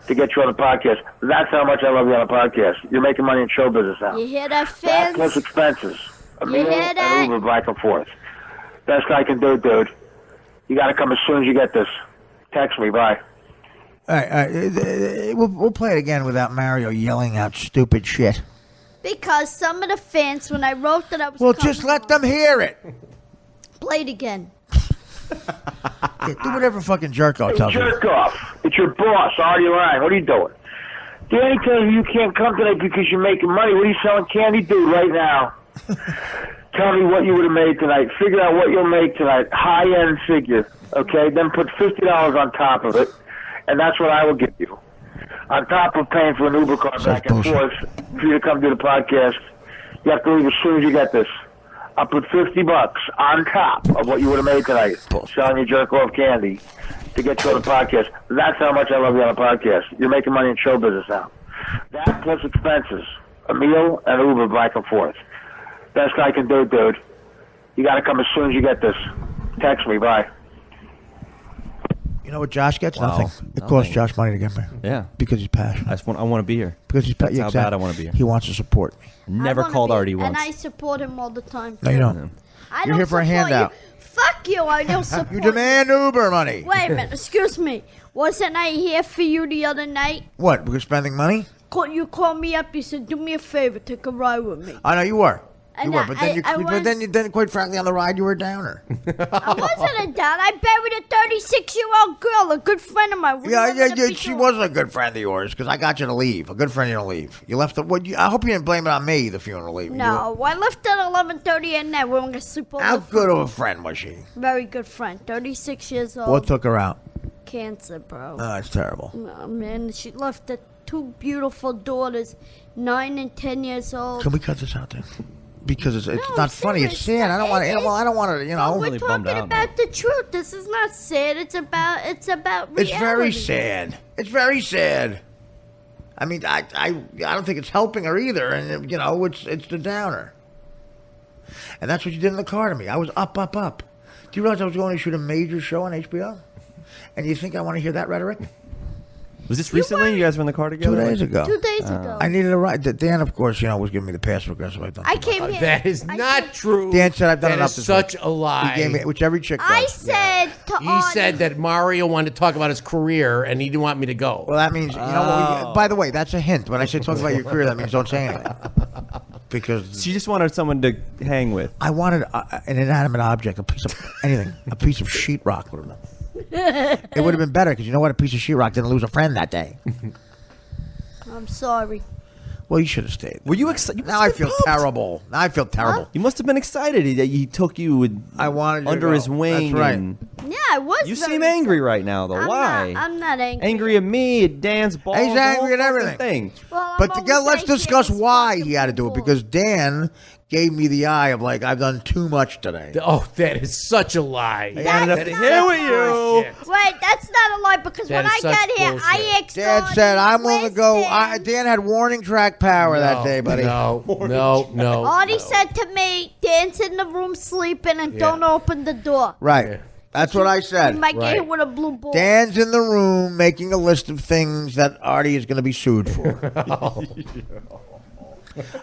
to get you on the podcast. That's how much I love you on the podcast. You're making money in show business now. You hear that, That plus fans? expenses. A You meal hear and that? Uber back and forth. Best I can do, dude. You got to come as soon as you get this. Text me. Bye. All right. We'll play it again without Mario yelling out stupid shit. Because some of the fans, when I wrote that I was Well, coming just let on, them hear it. play it again. Yeah, do whatever fucking jerko tells you. Jerk off. It's your boss, Artie Ryan. What are you doing? Danny tells you you can't come today because you're making money. What are you selling candy? Dude, right now. Tell me what you would have made tonight. Figure out what you'll make tonight. High-end figure, okay? Then put $50 on top of it, and that's what I will give you. On top of paying for an Uber car back and bullshit. forth for you to come do the podcast, you have to leave as soon as you get this. I'll put $50 on top of what you would have made tonight selling your jerk-off candy to get you on the podcast. That's how much I love you on the podcast. You're making money in show business now. That plus expenses. A meal and Uber back and forth. Best I can do, dude. You got to come as soon as you get this. Text me. Bye. You know what Josh gets? Wow. Nothing. It costs Nothing. Josh money to get me. Yeah. Because he's passionate. I want to be here. Because he's That's how bad I wanna be here. He wants to support me. Never I wanna called be- Artie once. And I support him all the time. No, you don't. I You're don't here for a support handout. You. Fuck you, I don't support You demand Uber money. Wait a minute, excuse me. Wasn't I here for you the other night? What? Because spending money? You called me up, you said, do me a favor, take a ride with me. I know you were. And You were, but then quite frankly, on the ride, you were a downer. I wasn't a dad. I buried a 36-year-old girl, a good friend of mine. What do you want me to be She doing? wasn't a good friend of yours because I got you to leave. A good friend, you don't leave. You left. I hope you didn't blame it on me. The funeral leaving. No, I left at 11:30 at night. We were gonna sleep over. How the good phone. of a friend was she? Very good friend. 36 years old. What took her out? Cancer, bro. Oh, it's terrible. Oh, man, she left the two beautiful daughters, 9 and 10 years old. Can we cut this out then? Because it's No, not funny. It's serious. sad. I don't want to. Well, I don't want to. You know. We're really bummed talking out, about the truth. This is not sad. It's about reality. It's very sad. It's very sad. I mean, I don't think it's helping her either. And you know, it's the downer. And that's what you did in the car to me. I was up. Do you realize I was going to shoot a major show on HBO? And you think I want to hear that rhetoric? Was this recently? You guys were in the car 2 together? days ago. 2 days ago. I needed a ride. Dan, of course, was giving me the pass progressive. I've done. I too much. came here. That is I not came- true. Dan said I've done That enough is this such week. a lie. He gave me, which every chick does. I said to He Artie, said that Mario wanted to talk about his career and he didn't want me to go. Well, that means, you know what? By the way, that's a hint. When I say talk about your career, that means don't say anything. Because She just wanted someone to hang with. I wanted an inanimate object, a piece of anything, a piece of sheetrock would have been. It would have been better because you know what? A piece of sheetrock didn't lose a friend that day. I'm sorry. Well, you should have stayed. Were you excited? Now I feel terrible. Now I feel terrible. You must have been excited that he took you I wanted you to under go. his wing. That's right. and- Yeah, I was. You very seem angry sad. right now, though. Why? I'm not angry. Angry at me, at Dan's balls. He's the angry whole at everything. fucking Thing. Well, I'm But always let's angry discuss at this why fucking he had to do it. people. Because Dan gave me the eye of like, I've done too much today. Oh, that is such a lie. I ended up That's here not with you. Bullshit. Wait, that's not a lie because That when is I such got here, bullshit. I asked Dan Artie, said, I'm willing to go. "Where's Dan?" Dan had warning track power that day, buddy. No. Artie said to me, Dan's in the room sleeping and don't open the door. Right. Yeah. That's what I You said. might get Right. hit with a blue ball. Dan's in the room making a list of things that Artie is going to be sued for.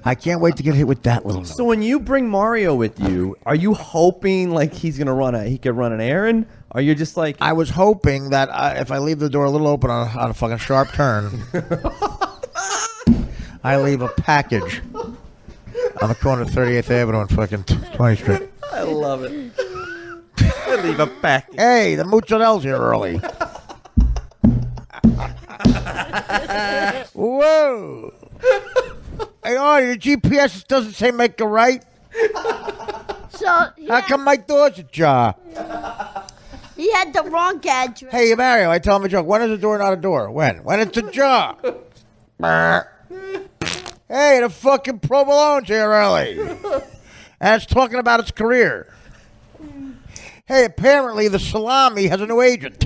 I can't wait to get hit with that little. So when you bring Mario with you, are you hoping like he's gonna he could run an errand? Or you're just like I was hoping that if I leave the door a little open on a fucking sharp turn, I leave a package on the corner of 38th Avenue and fucking 20th Street. I love it. I leave a package. Hey, the mozzarella's here early. Whoa. Hey, Artie, the GPS doesn't say make a right. So How come my door's ajar? he had the wrong address. Hey, Mario, I tell him a joke. When is a door not a door? When? When it's ajar. Hey, the fucking provolone's here early. And it's talking about its career. Hey, apparently the salami has a new agent.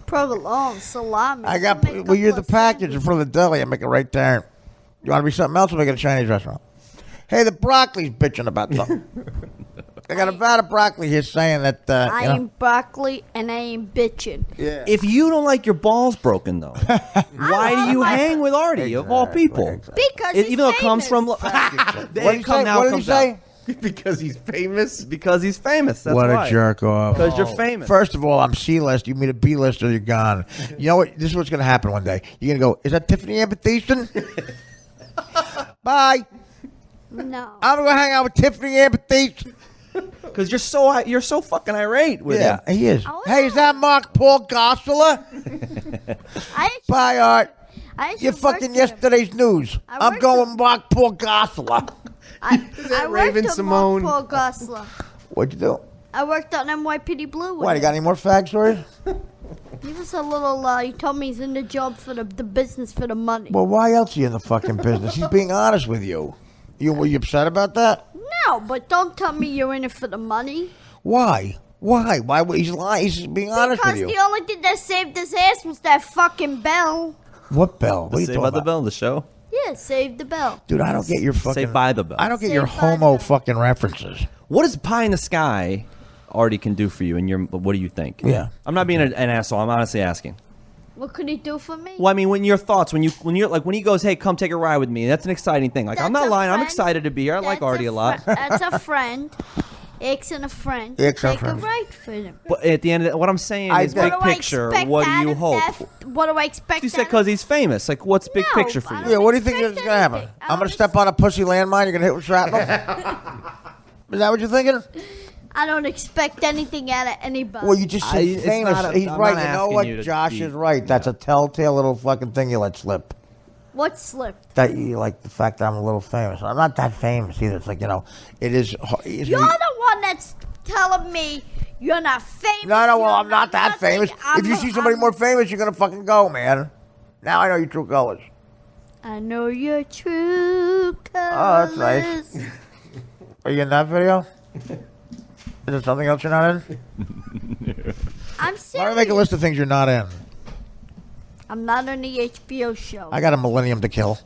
Provolone, salami. I got, Make well, a you're the plus package in front of the deli. I make a right turn. You want to be something else? We'll make it a Chinese restaurant. Hey, the broccoli's bitching about something. I got a vat of broccoli here saying that, I you know. ain't broccoli and I ain't bitching. Yeah. If you don't like your balls broken though, why do you my- hang with Artie of all people? Because he's Even though it comes famous. from What did he say? now What did he comes say? out. Because he's famous. Because he's famous. That's What why. a jerk off. Because you're famous. First of all, I'm C-list. You mean a B-list or you're gone. You know what? This is what's going to happen one day. You're going to go, is that Tiffany Amber Thiessen? Bye. No. I'm going to hang out with Tiffany Amber Thiessen. Because you're so fucking irate with Yeah, him. he is. Oh, Hey, is that Mark Paul Gosselaar? Bye, Art. You're fucking yesterday's news. I I'm worked going with- with Mark Paul Gosselaar. I that worked Raven on Simone? Paul Gosselaar. What'd you do? I worked on NYPD Blue. with What, you got any more fag stories? He was a little, he told me he's in the job for the business for the money. Well, why else are you in the fucking business? He's being honest with you. Were you upset about that? No, but don't tell me you're in it for the money. Why? Why? Why would he's lying? He's just being honest with Because you. the only thing that saved his ass was that fucking bell. What bell? What are you Say talking about the about? bell, the show. Yeah, save the bell. Dude, I don't get your fucking... Say by the bell. I don't get Say your by the homo bell. fucking references. What does pie in the sky Artie can do for you? And what do you think? Yeah. I'm not being an asshole. I'm honestly asking. What could he do for me? Well, I mean, when your thoughts, when you're like, when he goes, hey, come take a ride with me, that's an exciting thing. Like, I'm That's not a lying. I'm friend. excited to be here. I like That's Artie a lot. That's a friend. X and a friend. X and a Take a friend. ride for him. But at the end of what I'm saying is What big do I picture. expect What do out you of hope? that? What do I expect? You said out of- because he's famous. Like, what's big No, picture for I you? don't Yeah, what do you think is expect going to happen? anything. I I'm going don't to step on a pussy landmine, you're going to hit with shrapnel? Is that what you're thinking? I don't expect anything out of anybody. Well, you just said it's famous. not a- He's I'm right. not You know asking what? you to Josh be- is right. That's a telltale little fucking thing you let slip. What slipped? That you like the fact that I'm a little famous. I'm not that famous either. It's like, it is. You're the one that's telling me you're not famous. No, well, you're I'm not that nothing. famous. If you see somebody more famous, you're going to fucking go, man. Now I know your true colors. I know your true colors. Oh, that's nice. Are you in that video? Is there something else you're not in? I'm Why serious. don't you make a list of things you're not in? I'm not on the HBO show. I got a millennium to kill.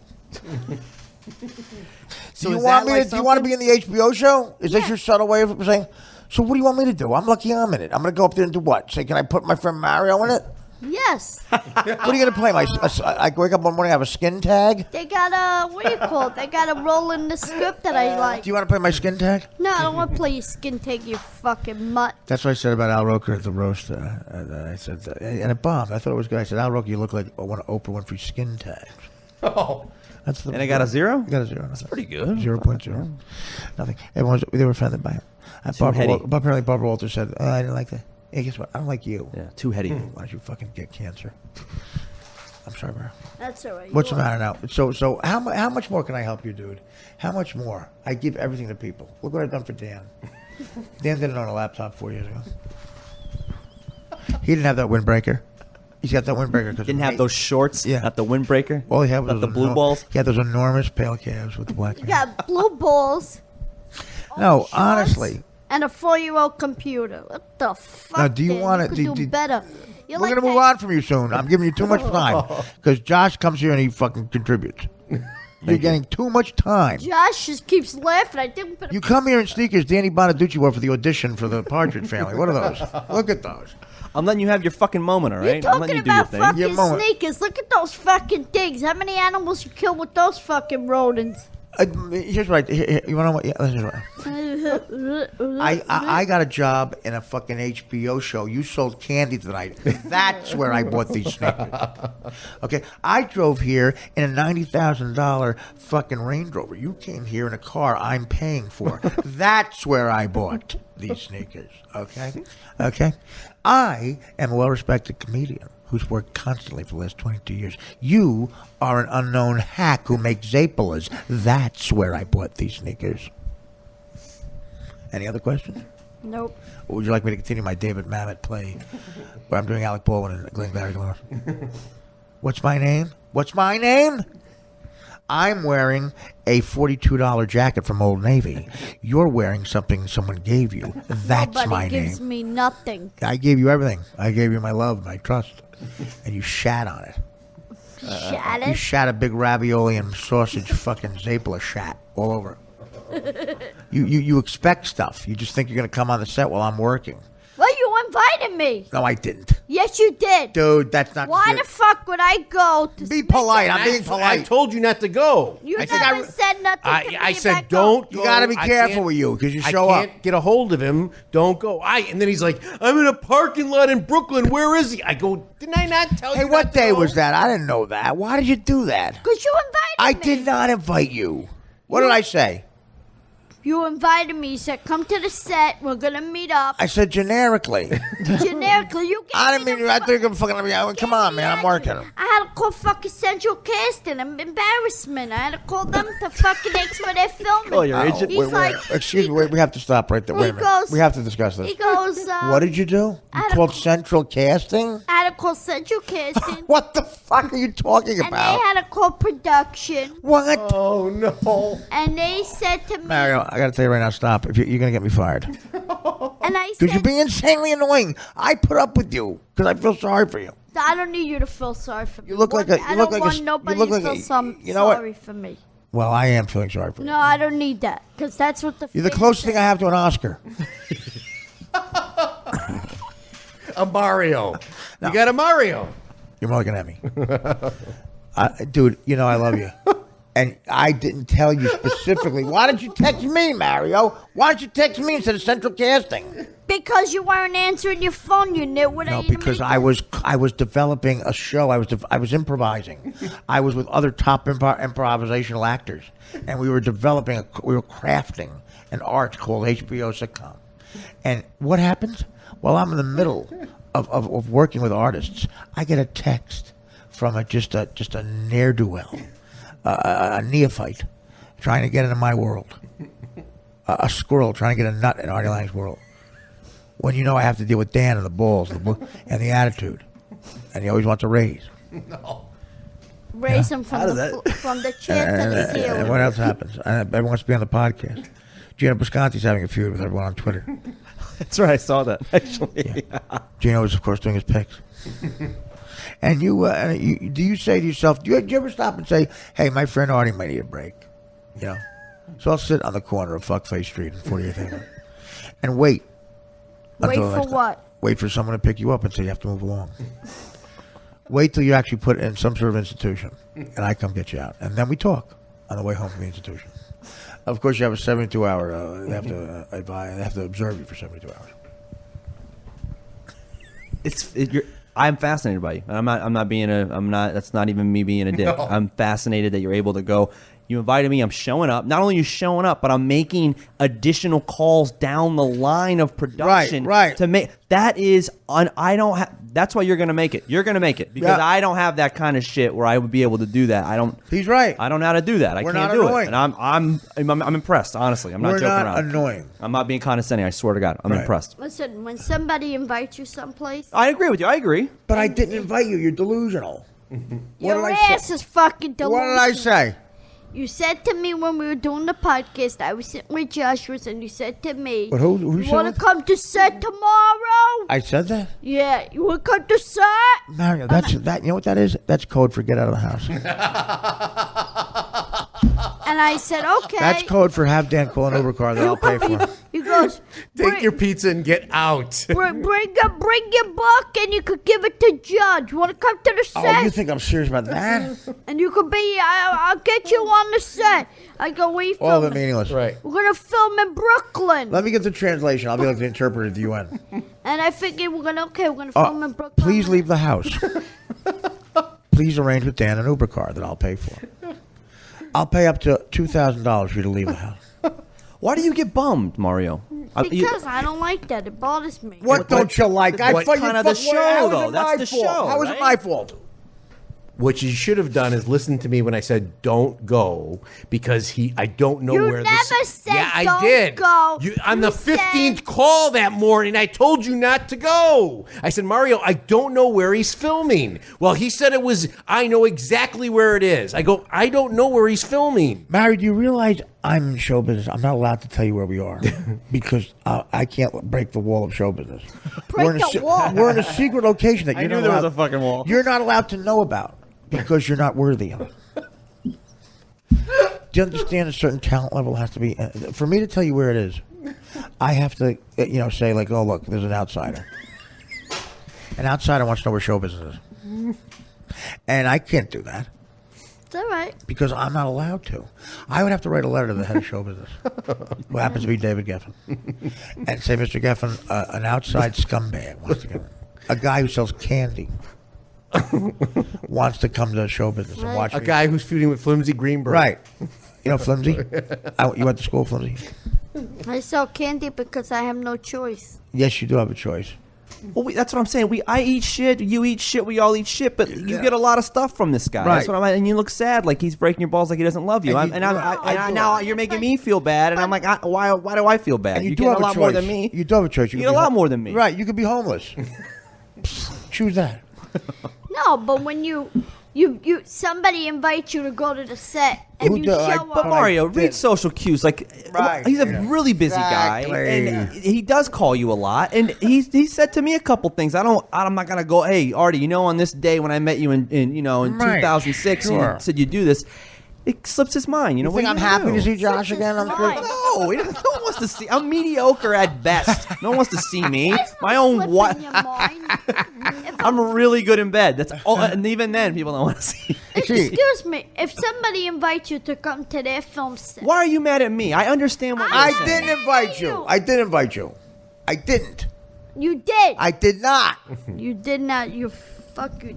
So Do you is want that me like to? Do you want to be in the HBO show? Is this Yeah. your subtle way of saying? So what do you want me to do? I'm lucky I'm in it. I'm going to go up there and do what? Say, can I put my friend Mario in it? Yes. What are you going to play? I wake up one morning, I have a skin tag. They got a, what do you call it? They got a role in the script that I like. Do you want to play my skin tag? No, I don't want to play your skin take you fucking mutt. That's what I said about Al Roker at the roast. I said, and it bombed. I thought it was good. I said, Al Roker, you look like one of Oprah Winfrey's skin tags. Oh. That's the, And I got a 0? I got a 0. That's pretty good. 0.0. Nothing. They were offended by it. heady. Apparently, Barbara Walters said, I didn't like that. Hey, guess what? I don't like you. Yeah, too heady. Why don't you fucking get cancer? I'm sorry, bro. That's all right. What's the matter now? So how much more can I help you, dude? How much more? I give everything to people. Look what I've done for Dan. Dan did it on a laptop 4 years ago. He didn't have that windbreaker. He's got that windbreaker because Didn't have those shorts. Yeah. Not the windbreaker. All he had was not the those blue balls. He had those enormous pale calves with the black You hair. got blue balls. No, shorts, honestly. And a 4-year-old computer. What the fuck? Now, do you Dan? want You to? could do better. You're We're like gonna move that- on from you soon. I'm giving you too much time because Josh comes here and he fucking contributes. You're getting too much time. Josh just keeps laughing. I didn't put a You come here in sneakers. Danny Bonaducci wore for the audition for the Partridge Family. What are those? Look at those. I'm letting you have your fucking moment, all right? You're I'm letting talking you do your about thing. Your fucking moment. sneakers. Look at those fucking things. How many animals you kill with those fucking rodents? Here's what you want to know what? Yeah, listen to what. I got a job in a fucking HBO show. You sold candy tonight. That's where I bought these sneakers. Okay, I drove here in a $90,000 fucking Range Rover. You came here in a car I'm paying for. That's where I bought these sneakers. Okay. I am a well-respected comedian who's worked constantly for the last 22 years. You are an unknown hack who makes Zapolas. That's where I bought these sneakers. Any other questions? Nope. Or would you like me to continue my David Mamet play where I'm doing Alec Baldwin and Glenn Gary. What's my name? I'm wearing a $42 jacket from Old Navy. You're wearing something someone gave you. That's Nobody my gives name. me nothing. I gave you everything. I gave you my love, my trust. And you shat on it. Shut You it. shat a big ravioli and sausage fucking Zapla shat all over it. You expect stuff. You just think you're going to come on the set while I'm working. Well, you invited me. No, I didn't. Yes, you did. Dude, that's not Why true. the fuck would I go to Be polite. I'm being I polite. told you not to go. You I think never I- said nothing to me I said about don't You go. gotta be I careful can't- with you, 'cause you show I up. can't get a hold of him. Don't go. And then he's like, I'm in a parking lot in Brooklyn. Where is he? I go, didn't I not tell Hey, you? what not to day go?" was that? I didn't know that. Why did you do that? Because you invited I me. did not invite you. What did I say? You invited me. You said, come to the set. We're going to meet up. I said generically. Generically, you gave I didn't me mean the I fu- think I'm fucking. Come on, man. I'm working. I had to call fucking Central Casting. Embarrassment. I had to call them to fucking expert their filming. Call your agent. He's like, Excuse me. Wait, we have to stop right there. Wait a minute. goes- We have to discuss this. he goes, What did you do? I You had a- called Central Casting? I had to call Central Casting. What the fuck are you talking And they about? had to call production. What? Oh no! And they said to me, Mario, I gotta tell you right now, stop. If you're gonna get me fired. and I Because you're said, being insanely annoying. I put up with you because I feel sorry for you. I don't need you to feel sorry for me. You look like a- you I look don't like a- want you nobody look to like feel a- you know what? sorry for me. Well, I am feeling sorry for you. No, I don't need that because that's what the. You're the fans closest say. thing I have to an Oscar. A Mario. You got a Mario. You're more like an Emmy. Dude, you know I love you. And I didn't tell you specifically. Why did you text me, Mario? Why did you text me instead of Central Casting? Because you weren't answering your phone, you knew what No, I because I was developing a show. I was improvising. I was with other top improvisational actors, and we were crafting an art called HBO sitcom. And what happens? While I'm in the middle of working with artists, I get a text from just a ne'er-do-well, a neophyte, trying to get into my world, a squirrel trying to get a nut in Artie Lang's world. When you know I have to deal with Dan and the balls and the attitude, and he always wants a raise. raise him from the chair to the And ceiling. what else happens? Everyone wants to be on the podcast. Gino Bosconti's having a feud with everyone on Twitter. That's right. I saw that actually. Gino is, of course, doing his picks. And do you say to yourself, do you ever stop and say, hey, my friend Artie might need a break? You know? So I'll sit on the corner of Fuckface Street and 48th Avenue and wait. Wait until the for next time. what? Wait for someone to pick you up and say you have to move along. Wait till you actually put in some sort of institution, and I come get you out. And then we talk on the way home from the institution. Of course, you have a 72-hour. They have to advise. They have to observe you for 72 hours. I'm fascinated by you. I'm not being that's not even me being a dick. No. I'm fascinated that you're able to go. You invited me. I'm showing up. Not only are you showing up, but I'm making additional calls down the line of production. Right. To make that is I don't have. That's why you're gonna make it. You're gonna make it because Yeah. I don't have that kind of shit where I would be able to do that. I don't. He's right. I don't know how to do that. We're I not can't do annoying. it. And I'm impressed. Honestly, I'm not We're joking not around. annoying. I'm not being condescending. I swear to God, I'm Right. impressed. Listen, when somebody invites you someplace, I agree with you. I agree. But I didn't invite you. You're delusional. your did I ass is fucking delusional. What did I say? You said to me when we were doing the podcast, I was sitting with Joshua, and you said to me, But who you said want to that? come to set tomorrow? I said that? Yeah, you want to come to set? Mario, that. You know what that is? That's code for get out of the house. And I said, okay. That's code for have Dan call an Uber car that I'll pay for. He goes, Take your pizza and get out. bring your book, and you could give it to Judge. Want to come to the set? Oh, you think I'm serious about that? And you could be, I'll get you on the set. I go, where you All of it filming? meaningless. Right. We're going to film in Brooklyn. Let me get the translation. I'll be like the interpreter of the UN. And I figured we're going to film in Brooklyn. Please leave the house. Please arrange with Dan an Uber car that I'll pay for. I'll pay up to $2,000 for you to leave the house. Why do you get bummed, Mario? Because I don't like that. It bothers me. What don't you like? I what thought kind you of the fucking- show, how is though? it That's my the fault? show, How is it right? my fault? What you should have done is listen to me when I said don't go because I don't know You where never this. said yeah, I don't did. go. On You the said- 15th call that morning, I told you not to go. I said, Mario, I don't know where he's filming. Well, he said it was. I know exactly where it is. I go, I don't know where he's filming. Mary, do you realize I'm in show business? I'm not allowed to tell you where we are because I can't break the wall of show business. Break the wall. We're in a secret location that I you're knew not there was allowed- a fucking wall. You're not allowed to know about because you're not worthy of it. Do you understand a certain talent level has to be? For me to tell you where it is, I have to, say like, oh look, there's an outsider. An outsider wants to know where show business is, and I can't do that. It's all right. Because I'm not allowed to. I would have to write a letter to the head of show business, who happens to be David Geffen, and say, Mr. Geffen, an outside scumbag wants to get a guy who sells candy wants to come to show business and watch A me. guy who's feuding with Flimsy Greenberg. Right. You know Flimsy? You went to school, Flimsy? I sell candy because I have no choice. Yes, you do have a choice. Well, that's what I'm saying. I eat shit. You eat shit. We all eat shit. But you get a lot of stuff from this guy. Right. That's what and you look sad, like he's breaking your balls, like he doesn't love you. And you- I do. Now you're making me feel bad, and I'm like, why do I feel bad? And You do get have a lot choice. more than me. You do have a choice. You could get a be lot more than me. Right. You could be homeless. Choose that. No, but when you somebody invites you to go to the set and Who you do- show like, up. But Mario, did. read social cues. Like, Right, he's a yeah. really busy guy, Exactly. and he does call you a lot. And he said to me a couple things. I'm not gonna go. Hey, Artie, on this day when I met you in Right, 2006, sure. you said you do this. It slips his mind. You what think are I'm you happy gonna to do? see Josh again? I'm Fine. sure. No, no one wants to see. I'm mediocre at best. No one wants to see me. My own Slip what? in your mind. If I'm really good in bed. That's all. And even then, people don't want to see. Excuse me, if somebody invites you to come to their film set, Why are you mad at me? I understand what I you're saying. didn't invite you. I did invite you. I didn't. you did. I did not. You did not. You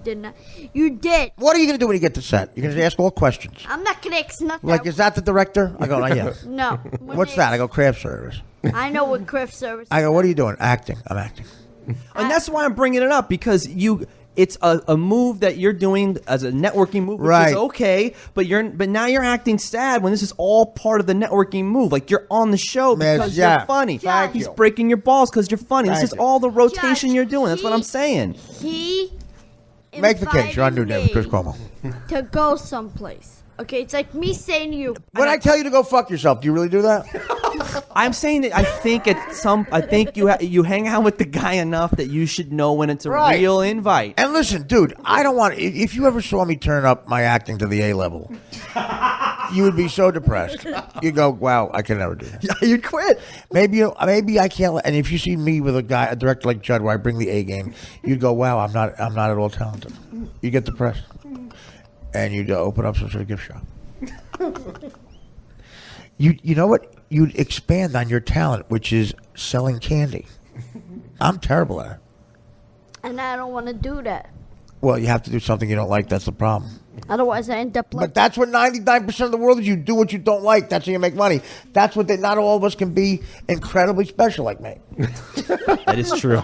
did not. You did. What are you going to do when you get to set? You're going to ask all questions. I'm not gonna ask nothing. Like, is that the director? I go, yeah. No. What's that? I go, craft service. I know what craft service. I go, what are you doing? Acting. I'm acting. And that's why I'm bringing it up, because it's a move that you're doing as a networking move, which Right. is okay. But now you're acting sad when this is all part of the networking move. Like, you're on the show Man, because yeah. you're funny. Thank He's you. breaking your balls because you're funny. Thank This is you. all the rotation Judge, you're doing. That's what I'm he- saying. He Make the case. You're on New Day with Chris invited Cuomo. me to go someplace. Okay, it's like me saying to you. When I tell you to go fuck yourself, do you really do that? I'm saying that I think you hang out with the guy enough that you should know when it's a Right. real invite. And listen, dude, I don't want. If you ever saw me turn up my acting to the A level, you would be so depressed. You go, wow, I can never do that. You'd quit. Maybe I can't. And if you see me with a director like Judd, where I bring the A game, you'd go, wow, I'm not at all talented. You get depressed, and you'd open up some sort of gift shop. You know what? You'd expand on your talent, which is selling candy. I'm terrible at it. And I don't want to do that. Well, you have to do something you don't like. That's the problem. Otherwise, I end up like. But that's what 99% of the world is. You do what you don't like. That's how you make money. That's what not all of us can be incredibly special like me. That is true.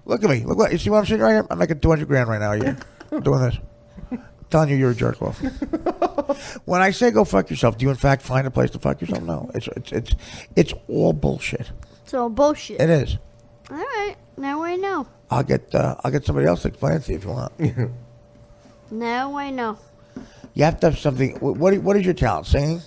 Look at me. Look what you see what I'm saying right here? I'm making $200,000 right now a year. doing this. Telling you you're a jerk off. When I say go fuck yourself, do you in fact find a place to fuck yourself? No. It's all bullshit. So bullshit. It is. All right, now I know. I'll get somebody else to explain it to you if you want. Now I know. You have to have something. What is your talent? Singing?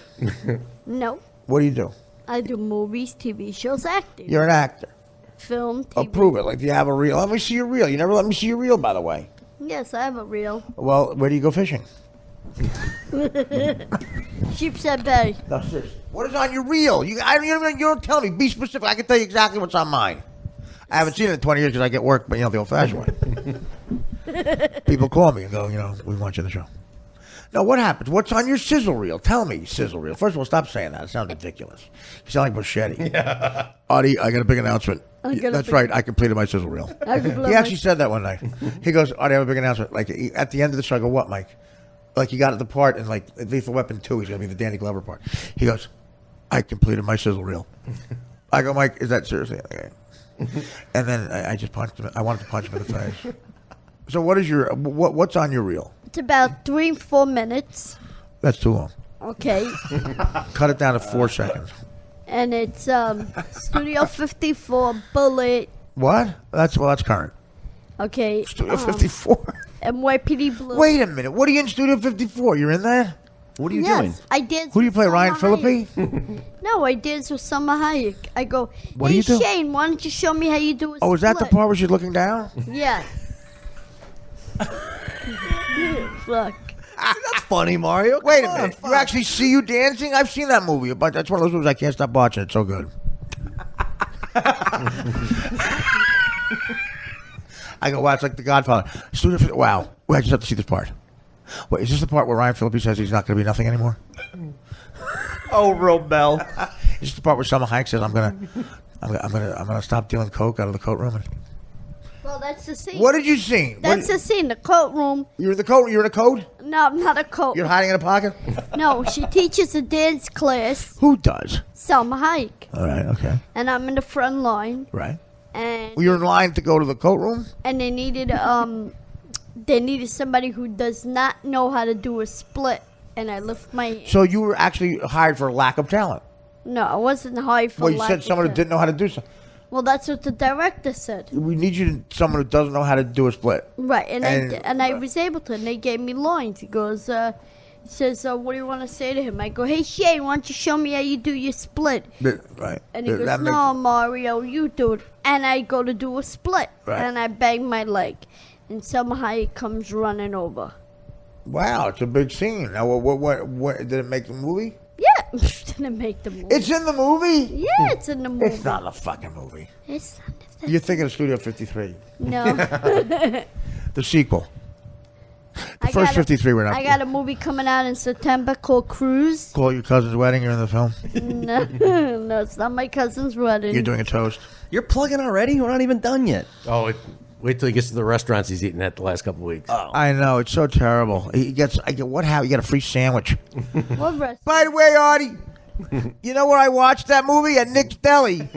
No, What do you do? I do movies, TV shows, acting, You're an actor. film, TV. Oh, prove it. Like, do you have a reel? Let me see your reel. You never let me see your reel, by the way. Yes, I have a reel. Well, where do you go fishing? Sheepshead Bay. No, seriously. What is on your reel? You don't tell me. Be specific. I can tell you exactly what's on mine. I haven't seen it in 20 years because I get work, but the old-fashioned way. People call me and go, we want you on the show. Now, what happens? What's on your sizzle reel? Tell me, sizzle reel. First of all, stop saying that. It sounds ridiculous. You sound like Buschetti. Yeah. Artie, I got a big announcement. That's right. I completed my sizzle reel. He actually said that one night. He goes, Artie, I have a big announcement. Like, at the end of the show, I go, what, Mike? Like, he got at the part in, like, Lethal Weapon 2. He's going to be the Danny Glover part. He goes, I completed my sizzle reel. I go, Mike, is that seriously? Okay. And then I just punched him. I wanted to punch him in the face. So what is what's on your reel? It's about 3-4 minutes. That's too long. Okay. Cut it down to 4 seconds. And it's Studio 54 Bullet. What? That's current. Okay. Studio 54. NYPD Blue. Wait a minute. What are you in Studio 54? You're in there? What are you yes, doing? I did. Who do you play? Ryan Salma Phillippe? Hayek. No, I did with Salma Hayek. I go, What do hey you do? Shane, why don't you show me how you do a Oh, is that the split?" part where she's looking down? Yeah. Look. That's funny, Mario. Wait a minute. You actually see you dancing? I've seen that movie, but that's one of those movies I can't stop watching. It's so good. I go, wow, it's like The Godfather. Wow. Wait, I just have to see this part. Wait, is this the part where Ryan Phillippe says he's not going to be nothing anymore? Oh, Robel. Is this the part where Salma Hayek says, I'm gonna stop dealing coke out of the coat room? Well, that's the scene. What did you see? That's the scene. The coat room. You're in the coat. You're in a coat. No, I'm not a coat. You're hiding in a pocket. No, she teaches a dance class. Who does? Salma Hayek. All right. Okay. And I'm in the front line. Right. And Well, you're in line to go to the coat room. and they needed somebody who does not know how to do a split. And I lift my. So you were actually hired for lack of talent. No, I wasn't high for. Well, you lack said of someone who talent. didn't know how to do something. Well, that's what the director said. We need you to someone who doesn't know how to do a split. Right, And- I was able to, and they gave me lines. He goes, he says, what do you want to say to him? I go, hey, Shane, why don't you show me how you do your split? Right. And he goes, That no, Mario, you do it. And I go to do a split, Right. and I bang my leg. And somehow he comes running over. Wow, it's a big scene. Now, what did it make the movie? Yeah, didn't make the movie. It's in the movie? Yeah, it's in the movie. It's not in the fucking movie. It's not the You're thinking of Studio 53. No. The sequel. I first got a- 53 were not I got a movie coming out in September called Cruise. Call Your Cousin's Wedding, you're in the film. No, no, it's not my cousin's wedding. You're doing a toast. You're plugging already? We're not even done yet. Oh, wait till he gets to the restaurants he's eaten at the last couple of weeks. I know, it's so terrible. What happened? You get a free sandwich. What rest? By the way, Artie, you know where I watched that movie? At Nick's Deli.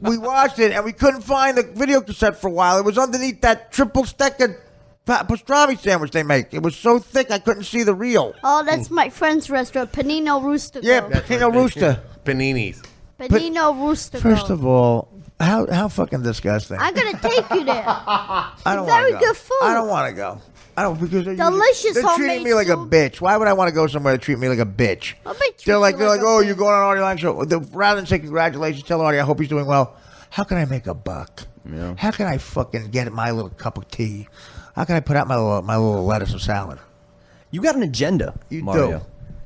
We watched it, and we couldn't find the video cassette for a while. It was underneath that triple stacker pastrami sandwich they make. It was so thick I couldn't see the reel. Oh, that's my friend's restaurant, Panino Rooster. Yeah, Go. Pino Rooster. Paninis. Panino Rooster. First Go. of all, how fucking disgusting. I'm gonna take you there. I don't very wanna go. good food. I don't want to go. I don't because Delicious they're treating homemade me like a food. bitch. Why would I want to go somewhere to treat me like a bitch? I'll be They're like, a oh, bitch. you're going on Artie Lang show. Rather than say congratulations, tell Artie I hope he's doing well. How can I make a buck? Yeah. How can I fucking get my little cup of tea? How can I put out my little lettuce and salad? You got an agenda, You Mario. do.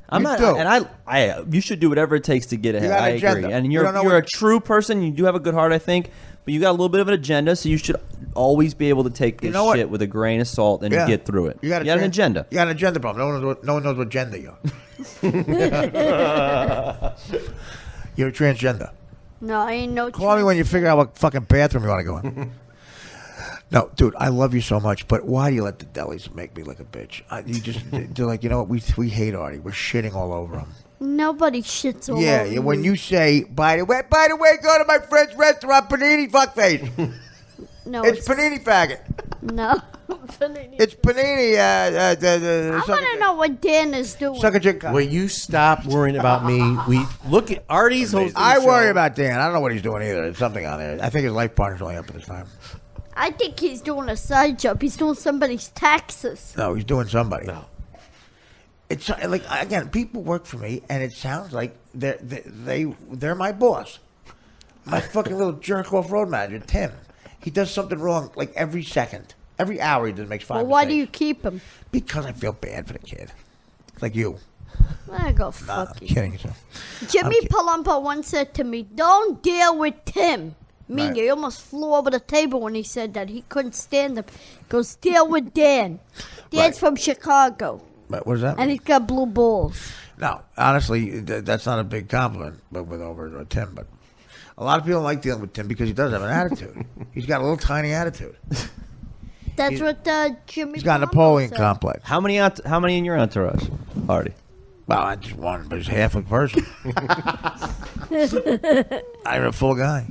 I'm You not, do. and I, you should do whatever it takes to get ahead. got an I agenda. agree, and You you're don't know you're what- a true person. You do have a good heart, I think, but you got a little bit of an agenda, so you should always be able to take this know what? shit with a grain of salt and Yeah. get through it. You got, an agenda. You got an agenda problem. No one knows what gender you are. You're a transgender. No, I ain't no. Call me when you figure out what fucking bathroom you want to go in. No, dude, I love you so much, but why do you let the delis make me like a bitch? They're like, you know what? We hate Artie. We're shitting all over him. Nobody shits all Yeah, over yeah. When me. you say, by the way, go to my friend's restaurant, Panini fuckface. No, It's Panini faggot. no. Panini. It's Panini. I want to know what Dan is doing. Suck a chick cock. Will you stop worrying about me? We look at Artie's hosting the I show. worry about Dan. I don't know what he's doing either. There's something on there. I think his life partner's only up at this time. I think he's doing a side job. He's doing somebody's taxes. No, he's doing somebody. No. It's like, again, people work for me, and it sounds like they're my boss. My fucking little jerk off road manager, Tim. He does something wrong like every second, every hour. He just makes five. Well, why do mistakes. you keep him? Because I feel bad for the kid, like you. I go Nah, fuck I'm you. kidding. So. Jimmy I'm Palumbo once said to me, "Don't deal with Tim." Right. He almost flew over the table when he said that. He couldn't stand him. He goes, deal with Dan. Dan's Right. from Chicago, But what does that and mean? he's got blue balls. No, honestly, that's not a big compliment, but with over Tim. But a lot of people don't like dealing with Tim because he does have an attitude. He's got a little tiny attitude. That's what Jimmy. He's got a Palumbo Napoleon said. complex. How many in your entourage, Artie? Well, I just one, but he's half a person. I'm a full guy.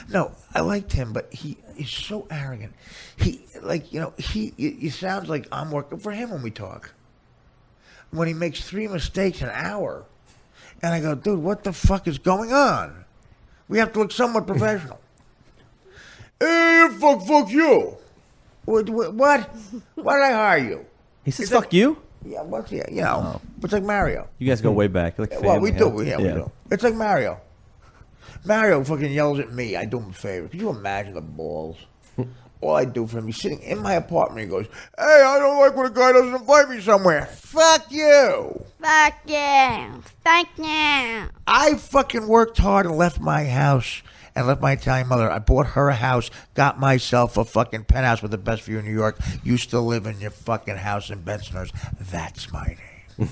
No, I liked him, but he's so arrogant. He sounds like I'm working for him when we talk. When he makes 3 mistakes an hour, and I go, dude, what the fuck is going on? We have to look somewhat professional. Hey, fuck you. What? Why did I hire you? He says, Is that- "Fuck you." Yeah, it's like Mario. You guys go way back. You're like Well, we do. family, Yeah, huh? we do. It's like Mario. Mario fucking yells at me. I do him a favor. Could you imagine the balls? All I do for him, he's sitting in my apartment. He goes, "Hey, I don't like when a guy doesn't invite me somewhere." Fuck you. Fuck you. Thank you. I fucking worked hard and left my house and left my Italian mother. I bought her a house, got myself a fucking penthouse with the best view in New York. You still live in your fucking house in Bensonhurst. That's my name.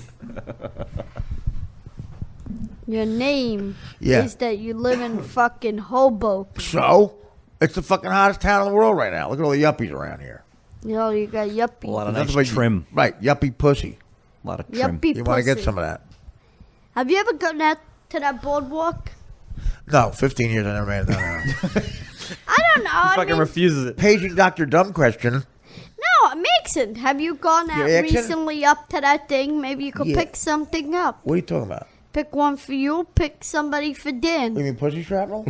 Your name Yeah. is that you live in fucking Hoboken. So, it's the fucking hottest town in the world right now. Look at all the yuppies around here. You know, you got yuppie. A lot of Nothing nice but- trim. Right, yuppie pussy. A lot of trim. Yuppie You want to get pussy. some of that? Have you ever gone out to that boardwalk? No, 15 years I never made it down there. I don't know. I Fucking mean, refuses it. Paging Dr. Dumb question. no, Mixon. Have you gone out Your accent? recently up to that thing? Maybe you could Yeah. pick something up. What are you talking about? Pick one for you. Pick somebody for Dan. You mean pussy shrapnel?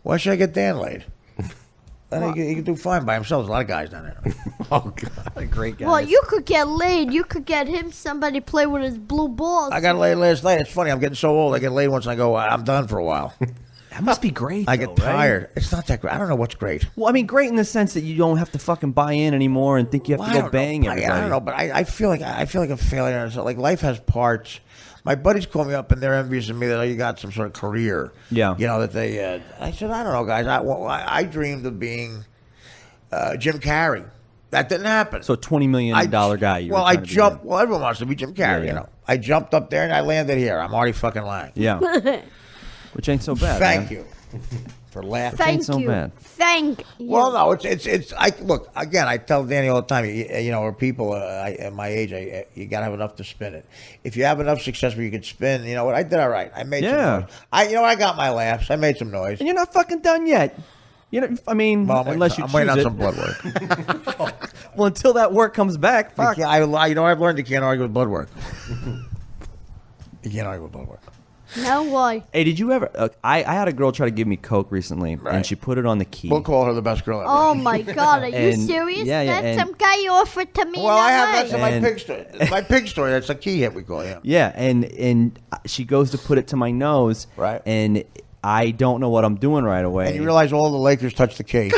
Why should I get Dan laid? Then he can do fine by himself. There's a lot of guys down there. Oh God, A great guy. Well, you could get laid. You could get him somebody play with his blue balls. I got laid last night. It's funny. I'm getting so old. I get laid once and I go, I'm done for a while. That must be great. I though, get right? tired. It's not that great. I don't know what's great. Well, I mean, great in the sense that you don't have to fucking buy in anymore and think you have Well, to I go don't bang know. everybody. I don't know, but I feel like a failure. So, like, life has parts. My buddies call me up and they're envious of me that you got some sort of career. Yeah. You know that they. I said, I don't know, guys. I dreamed of being Jim Carrey. That didn't happen. So $20 million guy. You Well, were I trying to be jumped. Well, everyone wants to be Jim Carrey. Yeah. You know, I jumped up there and I landed here. I'm Artie fucking Lang. Yeah. Which ain't so bad. Thank man. you for laughing. Thank so you. bad. Thank you. Well, no, it's. I look again. I tell Danny all the time. You know, or people at my age, you gotta have enough to spin it. If you have enough success where you can spin, you know what? I did all right. I made some noise. You know, I got my laughs. I made some noise. And you're not fucking done yet. You know, I mean, Well, unless you I'm choose waiting on it. some blood work. Well, until that work comes back, fuck. You know, I've learned you can't argue with blood work. You can't argue with blood work. No, why? Hey, did you ever? I had a girl try to give me Coke recently, Right. and she put it on the key. We'll call her the best girl ever. Oh my God, are you And- serious? yeah, That's and- some guy you offered to me. Well, I have in that's LA. in my And- pig story. My pig story. That's a key hit we call it. Yeah, and she goes to put it to my nose, Right. And I don't know what I'm doing right away. And you realize all the Lakers touched the key.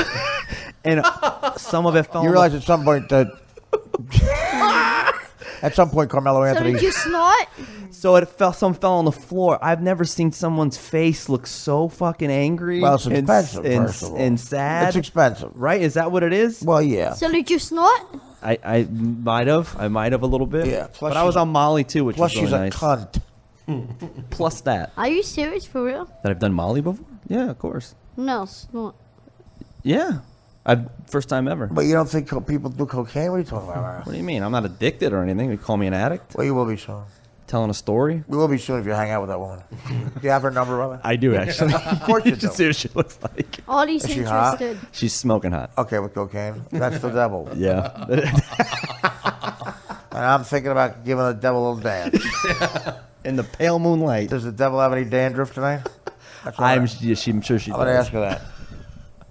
and some of it fell. You on realize at some point that. At some point, Carmelo So Anthony. did you snort? so it fell. Some fell on the floor. I've never seen someone's face look so fucking angry. Well, it's and- expensive, and, first of all. and sad. It's expensive. right? Is that what it is? Well, yeah. So did you snort? I might have. I might have a little bit. Yeah, plus but I was she's a- on Molly too, which Plus, was really she's a nice. cunt. Plus that Are you serious for real? I've done Molly before. Yeah, of course. No, snort. Yeah, first time ever. But you don't think people do cocaine? What are you talking about? What do you mean? I'm not addicted or anything. You call me an addict? Well, you will be soon. Telling a story? We will be soon if you hang out with that woman. Do you have her number, brother? I do actually. Of course you do. see what she looks like. Artie's Is she hot? interested. She's smoking hot. Okay, with cocaine. That's the devil. Yeah. And I'm thinking about giving the devil a little dance. In the pale moonlight. Does the devil have any dandruff tonight? That's all I'm right. sure she I'm does. going to ask her that.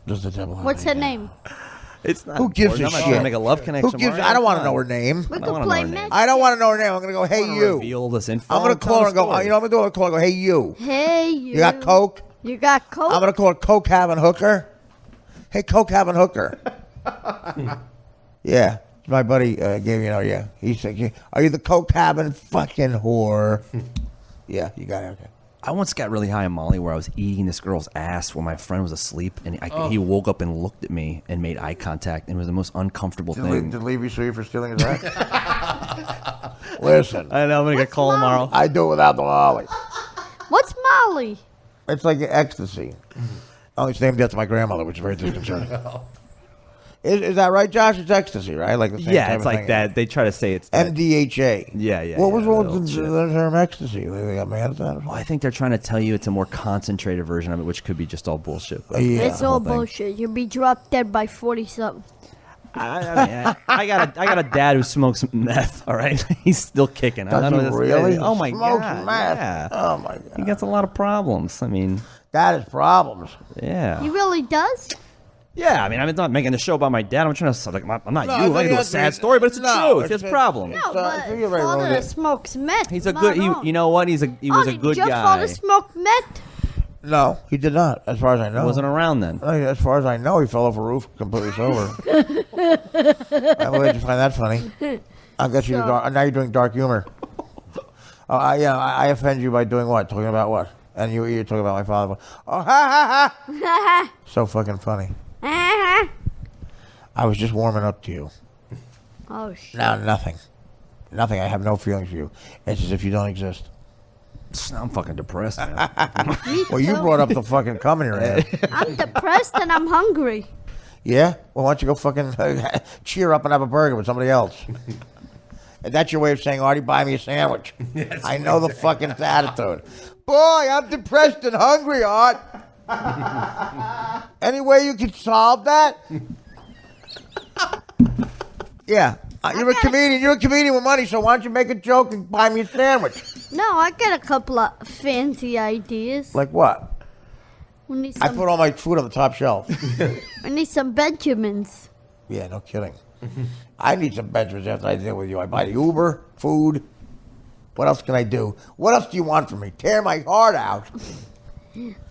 Does the devil have What's her any name? It's not Who gives important. a I'm not shit? trying to make a love connection. Who gives? Mario. I don't want to Come know on. her name. We don't could wanna play know her name. match. I don't want to know her name. I'm going to go, hey, you. Reveal this info. I'm going to Tell call her the and go, story. you know what I'm going to do? I'm going to call her and go, hey, you. Hey, you. You got Coke? You got Coke? I'm going to call her Coke having hooker. Hey, Coke having hooker. Yeah. My buddy gave me, yeah. He said, are you the Coke having fucking whore? Yeah, you got it. Okay. I once got really high on Molly where I was eating this girl's ass while my friend was asleep, and he woke up and looked at me and made eye contact, and it was the most uncomfortable thing. Did Levy sue you for stealing his ass? Listen, I know I'm gonna get called tomorrow. I do it without the Molly. What's Molly? It's like ecstasy. Only it's named after my grandmother, which is very disconcerting. Is that right, Josh? It's ecstasy, right? Like the same Yeah, type it's of like thing. that. They try to say it's that. MDHA. Yeah. What was yeah, wrong little with shit. the term ecstasy? They got mad at that? Well, I think they're trying to tell you it's a more concentrated version of it, which could be just all bullshit. But Yeah. It's the all whole thing. bullshit. You'll be dropped dead by 40-something. I got a dad who smokes meth. All right, he's still kicking. I Does don't know he this really? guy- Oh my Smokes god! meth? Yeah. Oh, my He God. gets a lot of problems. I mean, That is problems. yeah. He really does? Yeah, I mean, I'm not making a show about my dad. I'm trying to I'm not No, you. I'm but gonna do a that's- sad story, but it's the no, truth. It's a it's- problem. it's- No, but you're very father wrong that with it. smokes meth. He's a not good. wrong. You know what? He was a Artie, good did your guy. father smoke meth? No, he did not, as far as I know. He wasn't around then. As far as I know, he fell off a roof completely sober. Where'd you find that funny? I'll get you to dark. Now you're doing dark humor. I offend you by doing what? Talking about what? And you're talking about my father. Oh, ha, ha, ha. So fucking funny. I was just warming up to you. Oh, shit. Now nothing. Nothing. I have no feelings for you. It's as if you don't exist. I'm fucking depressed. Man. Well, you brought up the fucking cum in your head. I'm depressed and I'm hungry. Yeah? Well, why don't you go fucking cheer up and have a burger with somebody else? And that's your way of saying, Artie, buy me a sandwich. I know the fucking attitude. Boy, I'm depressed and hungry, Art. Any way you can solve that? Yeah. You're a comedian. You're a comedian with money, so why don't you make a joke and buy me a sandwich? No, I got a couple of fancy ideas. Like what? We need I some, put all my food on the top shelf. we need some Benjamins. Yeah, no kidding. I need some Benjamins after I deal with you. I buy the Uber, food. What else can I do? What else do you want from me? Tear my heart out.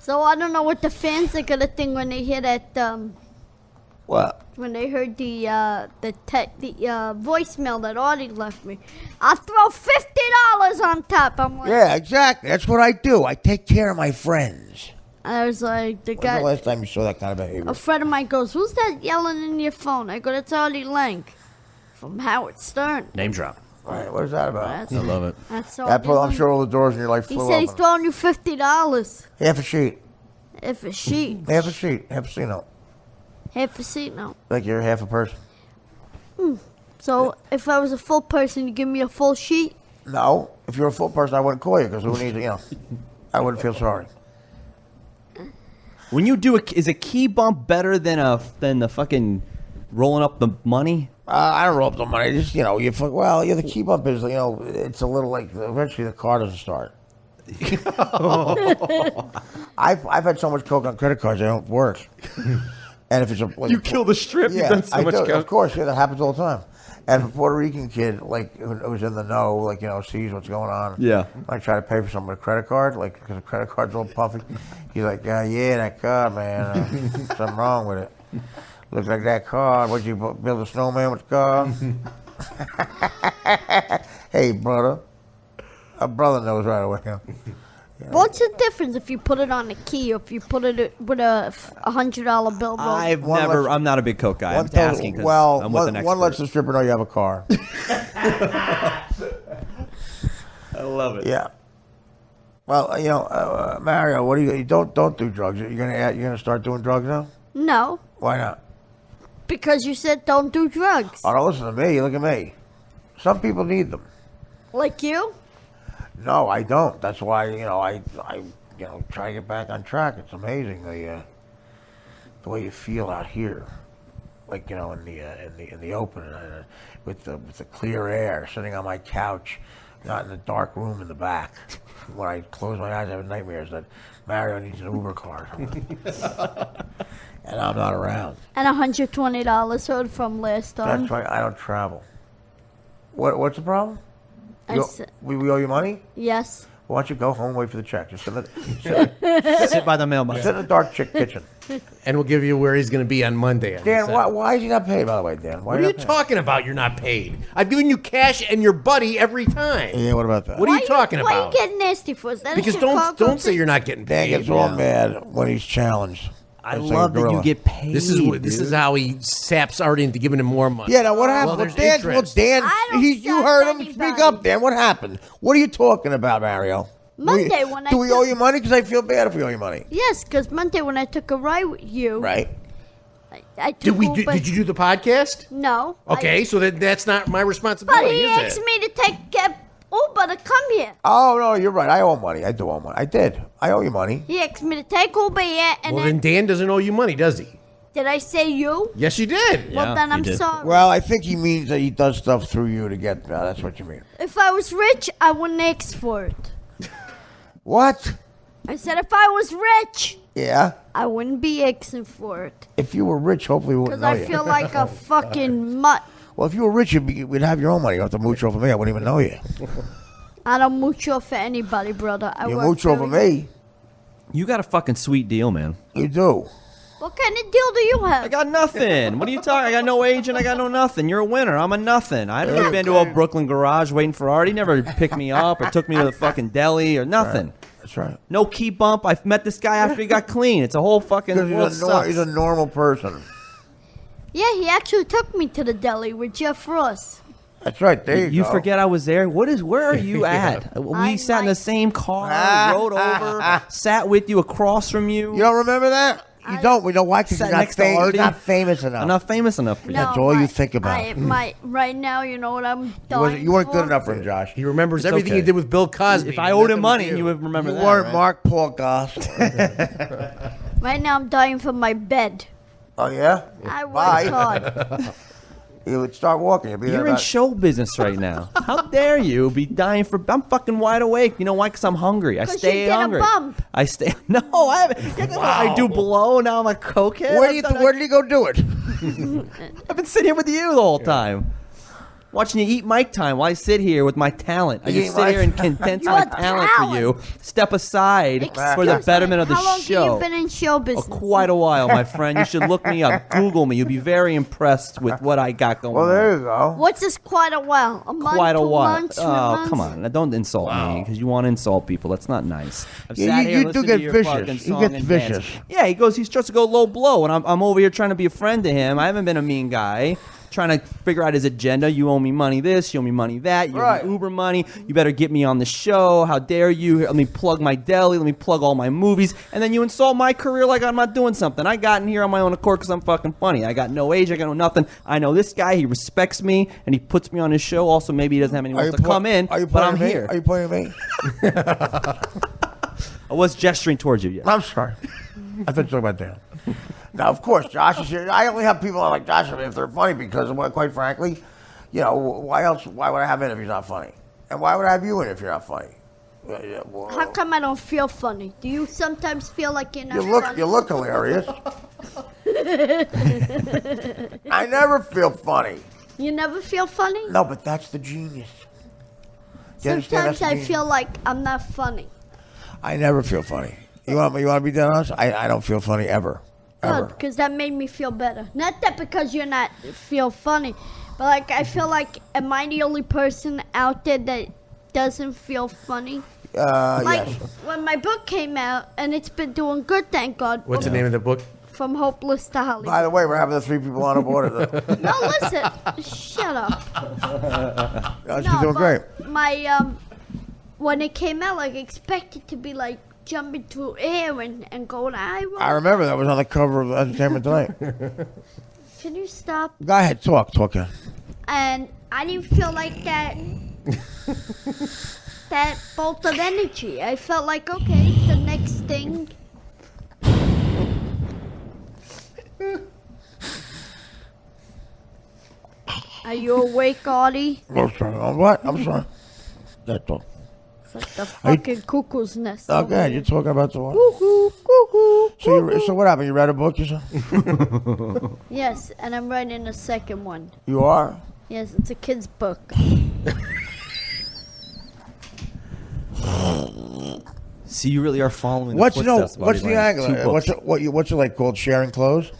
So I don't know what the fans are gonna think when they hear that. What? When they heard the voicemail that Artie left me, I'll throw $50 on top. I'm like, Yeah, exactly. That's what I do. I take care of my friends. I was like, the When's the guy, last time you saw that kind of behavior? a friend of mine goes, "Who's that yelling in your phone?" I go, "That's Artie Lang from Howard Stern." Name drop. All right, what is that about? That's, I love it. that's I'm Artie sure Lang. all the doors in your life He flew said he's open. throwing you $50 Half a sheet. if a sheet, Half a sheet. Half a seat note. half a seat. No. Like you're half a person. So if I was a full person, you give me a full sheet. No. If you're a full person, I wouldn't call you because who needs, I wouldn't feel sorry. When you do is a key bump better than the fucking rolling up the money? I don't roll up the money. Just, the key bump is, it's a little like eventually the car doesn't start. I've had so much coke on credit cards, they don't work. And if it's You kill the strip. yeah, You've done so I much do. coke. Of course, yeah, that happens all the time. And if a Puerto Rican kid, who's in the know, sees what's going on. Yeah. I try to pay for something with a credit card, because the credit card's all puffy. He's like, yeah, that card, man. Something wrong with it. Looks like that card. Would you build a snowman with the car? Hey, brother. A brother knows right away. What's the difference if you put it on a key or if you put it with a $100 bill? One I'm not a big coke guy. I'm tells- asking because well, I'm with an expert. one lets the stripper know you have a car. I love it. Yeah. Well, Mario, what do you don't do drugs? You're gonna start doing drugs now? No, Why not? because you said don't do drugs. Oh, don't listen to me. Look at me. Some people need them. Like you? No, I don't. That's why I try to get back on track. It's amazing the way you feel out here, in the open, with the clear air, sitting on my couch, not in the dark room in the back. When I close my eyes, I have nightmares that Mario needs an Uber car, and I'm not around. And $120 owed from last time. That's why I don't travel. What's the problem? I said, We owe you money? yes. Why don't you go home and wait for the check? Just sit Sit by the mailbox. in the dark kitchen. And we'll give you where he's going to be on Monday. on Dan, the why is he not paid, by the way, Dan? What are you talking about? You're not paid. I've given you cash and your buddy every time. Yeah, what about that? What are you talking Why about? you getting nasty for? Is that Because don't say you're not getting Dan paid. gets all mad when he's challenged. I It's like a love that you gorilla. get paid. This is how he saps Artie into giving him more money. Yeah, now what happened? Well, there's Dan, interest. I don't you sap heard him. anybody. Speak up, Dan. What happened? What are you talking about, Mario? Monday when I Do we took- owe you money? Because I feel bad if we owe you money. Yes, because Monday when I took a ride with you, Right. I took Uber. Did you do the podcast? No. Okay, so that's not my But responsibility, he is asked it? me to take Uber to come here. Oh, no, you're right. I owe money. I do owe money. I did. I owe you money. He asked me to take Uber here, and Well, then then Dan doesn't owe you money, does he? did I say you? Yes, you did. Well, then you I'm did. sorry. Well, I think he means that he does stuff through you to get. That's what you mean. If I was rich, I wouldn't ask for it. What? I said if I was rich, Yeah. I wouldn't be asking for it. If you were rich, hopefully we wouldn't Because know I you. feel like a fucking mutt. Well, if you were rich, we'd have your own money. You don't have to mooch over me. I wouldn't even know you. I don't mooch off for anybody, brother. I You work mooch over very- me. You got a fucking sweet deal, man. You do. What kind of deal do you have? I got nothing. What are you talking? I got no agent. I got no nothing. You're a winner. I'm a nothing. I've never been to a Brooklyn garage waiting for Artie. Never picked me up or took me to the fucking deli or nothing. That's right. No key bump. I met this guy after he got clean. It's a whole fucking world Because sucks. he's a normal person. Yeah, he actually took me to the deli with Jeff Ross. That's right. There you You go. forget I was there. Where are you at? We I sat in the like- same car, rode over, sat with you across from you. You don't remember that? You don't. We know why? Because Sat he's not, next to he's Artie. not famous enough. I'm not famous enough for you. That's all you think about. Right now, you know what I'm You dying weren't for? good enough for him, Josh. He remembers It's everything okay. he did with Bill Cosby. If I owed him money, you would remember You that. weren't right? Mark Paul Goss. Right now, I'm dying for my bed. Oh, yeah? I work Bye. hard. You would start walking. You'd be there You're in about- show business right now. How dare you be dying for? I'm fucking wide awake. You know why? Because I'm hungry. I 'Cause stay you did a hungry. bump. I stay. No, I haven't. I do blow. Now I'm a cokehead. Where did he go do it? I've been sitting here with you the whole time. Watching you eat mic time while I sit here with my talent. I You can eat sit mic here and condense Your my talent for you. Step aside for the Excuse betterment me, of the how long show. have you been in show business? Quite a while, my friend. You should look me up. Google me. You'll be very impressed with what I got going Well, on. there you go. What's this quite a while? A month, Quite a 2 while. months, 3 Oh, months? come on. Now, don't insult me because you want to insult people. That's not nice. I've Yeah, sat you here and do listened get to your vicious. fucking You song get and vicious. dance. Yeah, he goes, he starts to go low blow, and I'm over here trying to be a friend to him. I haven't been a mean guy. Trying to figure out his agenda. You owe me money this, you owe me money that, you Right. owe me Uber money. You better get me on the show. How dare you? Let me plug my deli. Let me plug all my movies. And then you insult my career like I'm not doing something. I got in here on my own accord because I'm fucking funny. I got no age. I got no nothing. I know this guy. He respects me and he puts me on his show. Also, maybe he doesn't have anyone else to come in, Are you but I'm pointing at me? here. Are you pointing at me? I was gesturing towards you. Yes. I'm sorry. I thought you were talking about Dan. Now, of course, Josh is here. I only have people like Josh if they're funny because, well, quite frankly, you know, why else? Why would I have him if he's not funny? And why would I have you in if you're not funny? How come I don't feel funny? Do you sometimes feel like you're not funny? You look hilarious. I never feel funny. You never feel funny? No, but that's the genius. You understand? Sometimes That's the I genius. feel like I'm not funny. I never feel funny. You want to be dead honest? I don't feel funny ever. Ever. Good, because that made me feel better. Not that because you're not feel funny, but like I feel like am I the only person out there that doesn't feel funny? Like Yes. when my book came out, and it's been doing good, thank God. What's the name of the book? From hopeless to Hollywood. By the way, we're having the 3 people on board. No, listen, shut up. She's doing great. but my when it came out, like expected to be like jumping through air and going high. I remember that was on the cover of Entertainment Tonight. Can you stop? Go ahead, talk. And I didn't feel like that that bolt of energy. I felt like, okay, the next thing. Are you awake, Artie? I'm sorry. What? I'm sorry. That's all. It's like the fucking cuckoo's nest. Okay, you're talking about the one. Cuckoo, cuckoo. So what happened? You read a book, you said? Yes, and I'm writing a second one. You are? Yes, it's a kid's book. See, you really are following the What's footsteps. what's the angle? What's it like called? Sharing clothes?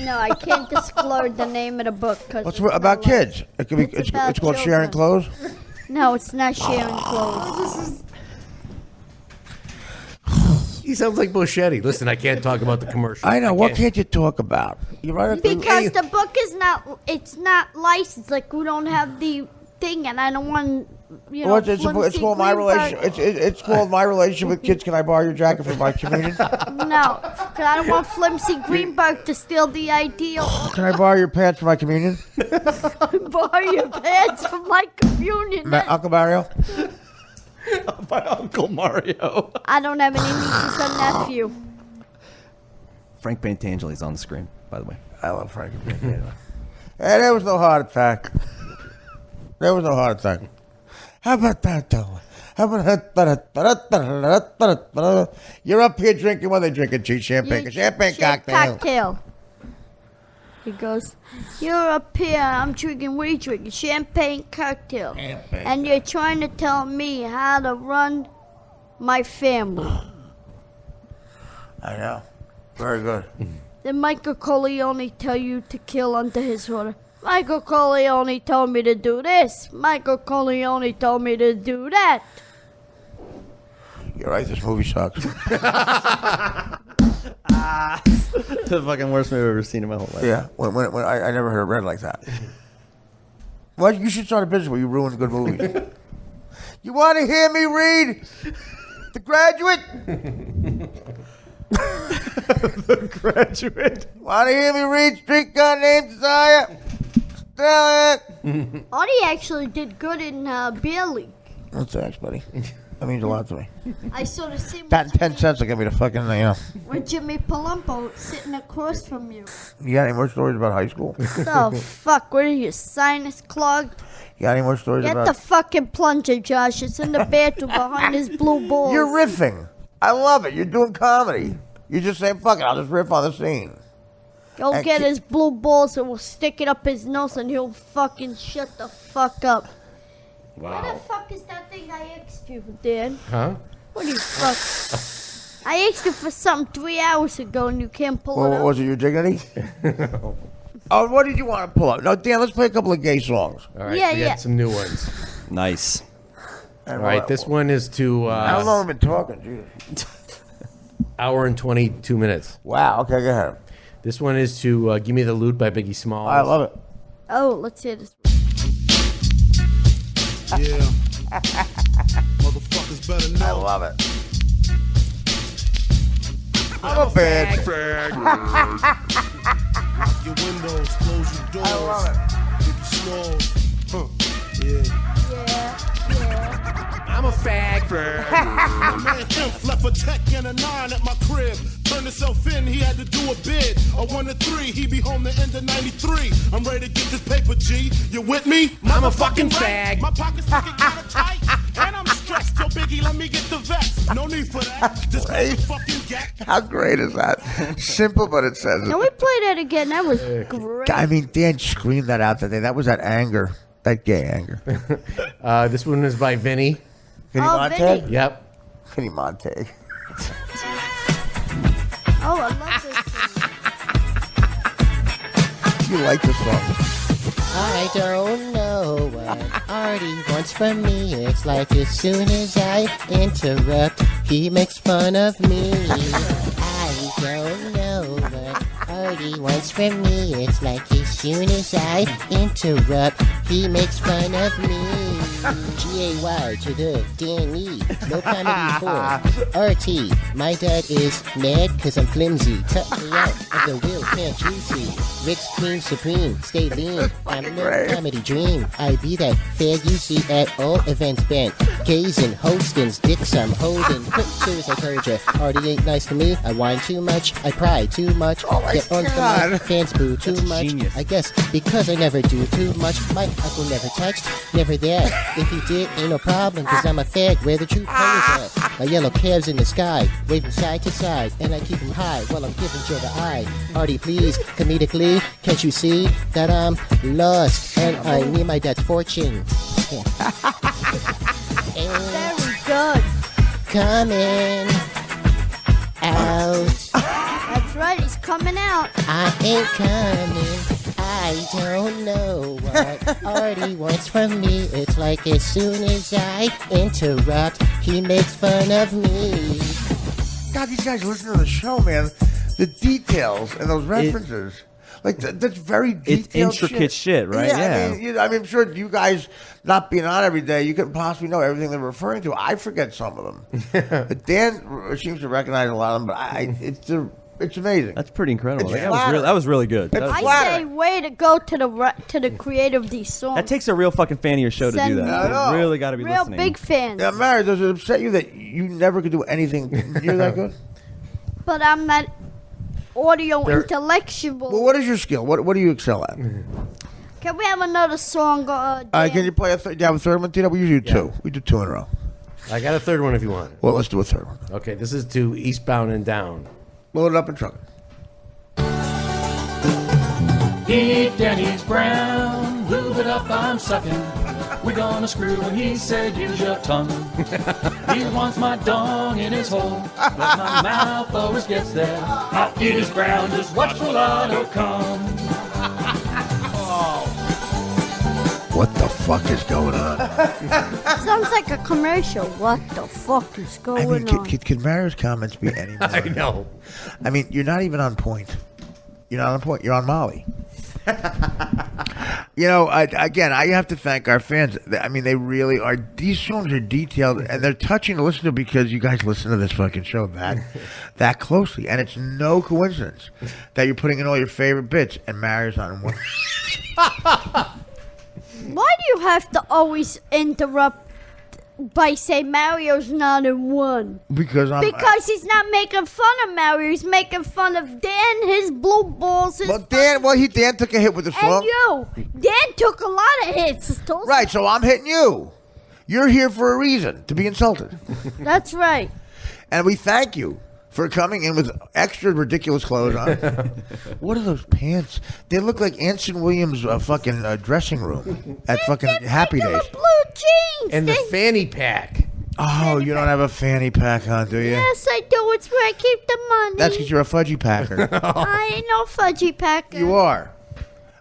No, I can't disclose the name of the book because What's about kids? It could be. It's about It's called Sharing children. Clothes. No, it's not sharing clothes. He sounds like Boschetti. Listen, I can't talk about the commercial. I know. What can't you talk about? You right? Because the book is not licensed. Like we don't have the thing, and I don't want Well, it's flimsy called my Greenberg. relationship. It's called my relationship with kids. Can I borrow your jacket for my communion? No, because I don't want flimsy Greenberg to steal the ideal. Can I borrow your pants for my communion? Borrow your pants for my communion. Uncle Mario? by Uncle Mario. I don't have any nieces or nephew. Frank Pantangeli's on the screen, by the way. I love Frankie. Hey, there was no heart attack. There was no heart attack. How about that, though? How about that? You're up here drinking what they drinking, cheap champagne. Champagne cocktail. He goes, you're up here, I'm drinking, what are you drinking? Champagne cocktail. And you're trying to tell me how to run my family. I know. Very good. Did Michael Corleone tell you to kill under his order? Michael Corleone told me to do this. Michael Corleone told me to do that. You're right, this movie sucks. The fucking worst movie I've ever seen in my whole life. Yeah, when I never heard it read like that. Well, you should start a business where you ruin good movies. You want to hear me read The Graduate? The Graduate. Want to hear me read Streetcar Named Desire? Tell it. Artie actually did good in Beer League. Thanks, buddy. That means a lot to me. I saw the same That with 10 cents will give me the fucking, with Jimmy Palumbo sitting across from you. You got any more stories about high school? The fuck? What are you, sinus clogged? You got any more stories Get about... the fucking plunger, Josh. It's in the bathroom behind his blue balls. You're riffing. I love it. You're doing comedy. You just say, fuck it, I'll just riff on the scene. Go And get ki- his blue balls and we'll stick it up his nose and he'll fucking shut the fuck up. Where the fuck is that thing I asked you, Dan? Huh? What do you fuck? I asked you for something 3 hours ago and you can't pull Well, it up. was it your dignity? Oh, what did you want to pull up? No, Dan, let's play a couple of gay songs. All right, Yeah, we yeah. got some new ones. Nice. All right, this one is to How long have we been talking? Jesus. hour and 22 minutes. Wow, okay, go ahead. This one is to Give Me the Loot by Biggie Smalls. I love it. Oh, let's hear this. Yeah. Motherfuckers better know. I love it. I'm a fan. Lock your windows, close your doors. I love it. Biggie Smalls. Huh. Yeah. Yeah. I'm a fag. My man Kemp left a tech and a 9 at my crib. Turned himself in, he had to do a bid. A 1 to 3, he be home the end of 93. I'm ready to get this paper, G. You with me? I'm a fucking Right. fag. My pockets looking kinda tight. And I'm stressed. Yo, Biggie, let me get the vest. No need for that. Just got the fucking gap. How great is that? Simple, but it says Can it. we play that again? That was great. I mean, Dan screamed that out that day. That was that anger. That gay anger. This one is by Vinny. Vinny Oh, Montag? Vinny. Yep. Vinny Montag. Oh, I love this song. You like this song? I don't know what Artie wants from me. It's like as soon as I interrupt, he makes fun of me. I don't know what Artie wants from me. It's like as soon as I interrupt, he makes fun of me. G-A-Y to the D-N-E. No comedy for R-T. My dad is mad cause I'm flimsy. Cut me out of the wheel, can't you see? Rick's cream supreme, stay lean. I'm no comedy dream. I be that fag you see at all events bent. Gazing, hostings, dicks I'm holding. Quick cheers, I told ya. Artie ain't nice to me. I whine too much. I pry too much. Get on the mic, fans boo too much. genius. I guess because I never do too much. My uncle never touched, never there. If he did, ain't no problem, cause I'm a fag. Where the true players at? My yellow calves in the sky, waving side to side, and I keep them high while I'm giving you the eye. Artie, please, comedically, can't you see that I'm lost and I need my dad's fortune? And Very good. coming out. That's right. He's coming out. I ain't coming. I don't know what Artie wants from me. It's like as soon as I interrupt, he makes fun of me. God, these guys listen to the show, man. The details and those references. Like, that's very It's detailed intricate shit, right? Yeah. I mean, I'm sure you guys not being on every day, you couldn't possibly know everything they're referring to. I forget some of them. But Dan seems to recognize a lot of them, but it's amazing. That's pretty incredible. It's That was, flattering. that was really good. That, It's was- I flattering. say, way to go to the creator of these songs. that takes a real fucking fan of your show to Send do me- that. I know. You really got to be real listening. big fans. Now, Mary, does it upset you that you never could do anything near that good? But I'm not audio There- intellectual. Well, what is your skill? What do you excel at? Can we have another song? Dan? Can you play a third? Do you have a third one, Tina? We usually do two. We do two in a row. I got a third one if you want. Well, let's do a third one. Okay, this is to Eastbound and Down. Load it up and truck it. Eat Denny's brown, lube it up, I'm sucking. We're gonna screw when he said use your tongue. He wants my dong in his hole, but my mouth always gets there. I'll eat his brown, just watch the lotto come. What the fuck is going on? Sounds like a commercial. What the fuck is I going mean, on? could Mario's comments be any more? I know. I mean, you're not even on point. You're not on point. You're on Molly. You know, I have to thank our fans. I mean, they really are. These songs are detailed, and they're touching to listen to because you guys listen to this fucking show that closely. And it's no coincidence that you're putting in all your favorite bits, and Mario's on one. Why do you have to always interrupt by saying Mario's not in one. Because Because he's not making fun of Mario. He's making fun of Dan, his blue balls, his Dan took a hit with the and song. you. Dan took a lot of hits. Right, so I'm hitting you. You're here for a reason, to be insulted. That's right. And we thank you for coming in with extra ridiculous clothes on. What are those pants? They look like Anson Williams' fucking dressing room at fucking Happy Days. Blue jeans. And the fanny pack. Oh, you don't have a fanny pack on, do you? Yes, I do. It's where I keep the money. That's because you're a fudgy packer. I ain't no fudgy packer. You are.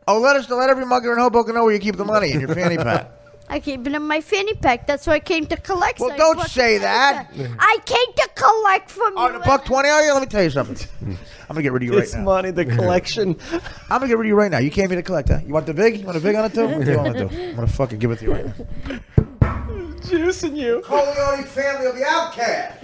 Oh, let every mugger in Hoboken know where you keep the money in your fanny pack. I keep it in my fanny pack. That's why I came to collect. Well, So I don't bought say the that. fanny pack. I came to collect from Oh, you. the $1.20 are you? Let me tell you something. I'm gonna get rid of you right This now. money, the collection. I'm gonna get rid of you right now. You came here to collect, huh? You want the VIG? You want a VIG on it too? What do you want to do? I'm gonna fucking give it to you right now. Juicing you. Corleone family of the outcast.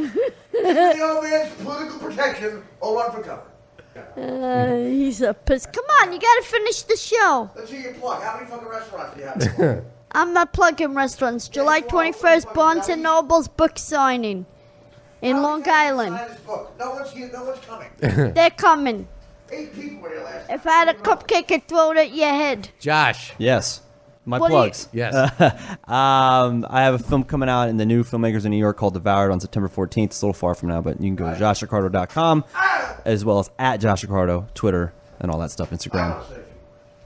The old man's political protection or run for cover. He's a piss. Come on, you gotta finish the show. Let's hear your plug. How many fucking restaurants do you have? I'm not plugging restaurants. July 21st, Barnes & Noble's book signing in Long Island. Sign this book. No one's here. No one's coming. They're coming. 8 people were here last. If I had a cupcake, I'd throw it at your head. Josh. Yes. My What do you- plugs. Yes. I have a film coming out in the new filmmakers in New York called Devoured on September 14th. It's a little far from now, but you can go to joshricardo.com as well as at Josh Ricardo, Twitter, and all that stuff, Instagram.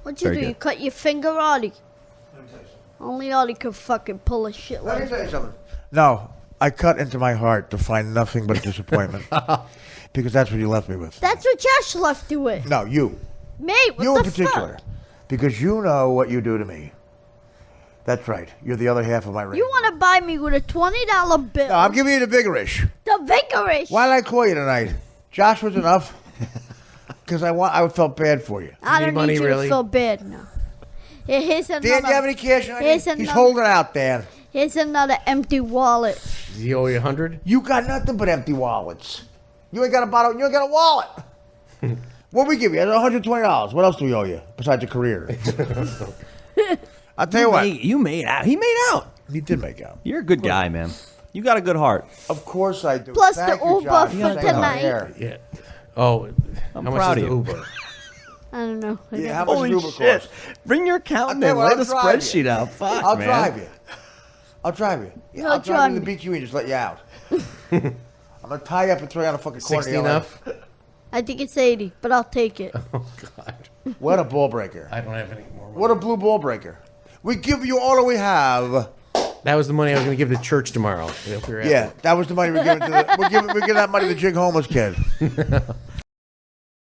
What'd you Very do? good. You cut your finger, Artie? Only Artie could fucking pull a shit Let me like tell you that. something. No, I cut into my heart to find nothing but disappointment. Because that's what you left me with. That's what Josh left you with. No, you. Me? What You the in particular. fuck? Because you know what you do to me. That's right. You're the other half of my ring. You want to buy me with a $20 bill? No, I'm giving you the vigorish. The vigorish. Why did I call you tonight? Josh was enough. Because I felt bad for you. I Need don't money, need you really? to feel bad now. Here's another. Dan, you have any cash on you? Here's He's another- holding out, Dan. Here's another empty wallet. Does he owe you 100? You got nothing but empty wallets. You ain't got a bottle. You ain't got a wallet. What we give you? $120. What else do we owe you besides your career? I'll tell you what. You made out. He made out. He did make out. You're a good guy, man. You got a good heart. Of course I do. Plus Thank the you, Uber Josh, for saying on tonight. air. Yeah. Oh, I'm how much proud is of the you. Uber? I don't know. Yeah, how much Holy does Uber shit. cost? Bring your accountant I'll in. tell you Lay what, the I'll drive spreadsheet you. out. Fuck, I'll man. drive you. I'll drive you. Yeah, You'll I'll drive drive you to me. the BQE and just let you out. I'm going to tie you up and throw you on a fucking corner. 60 enough? I think it's 80, but I'll take it. Oh, God. What a ball breaker. I don't have any more money. What a blue ball breaker. We give you all that we have. That was the money I was going to give to church tomorrow. If we were at- Yeah, that was the money we're giving to we're giving that money to the Jig homeless kid.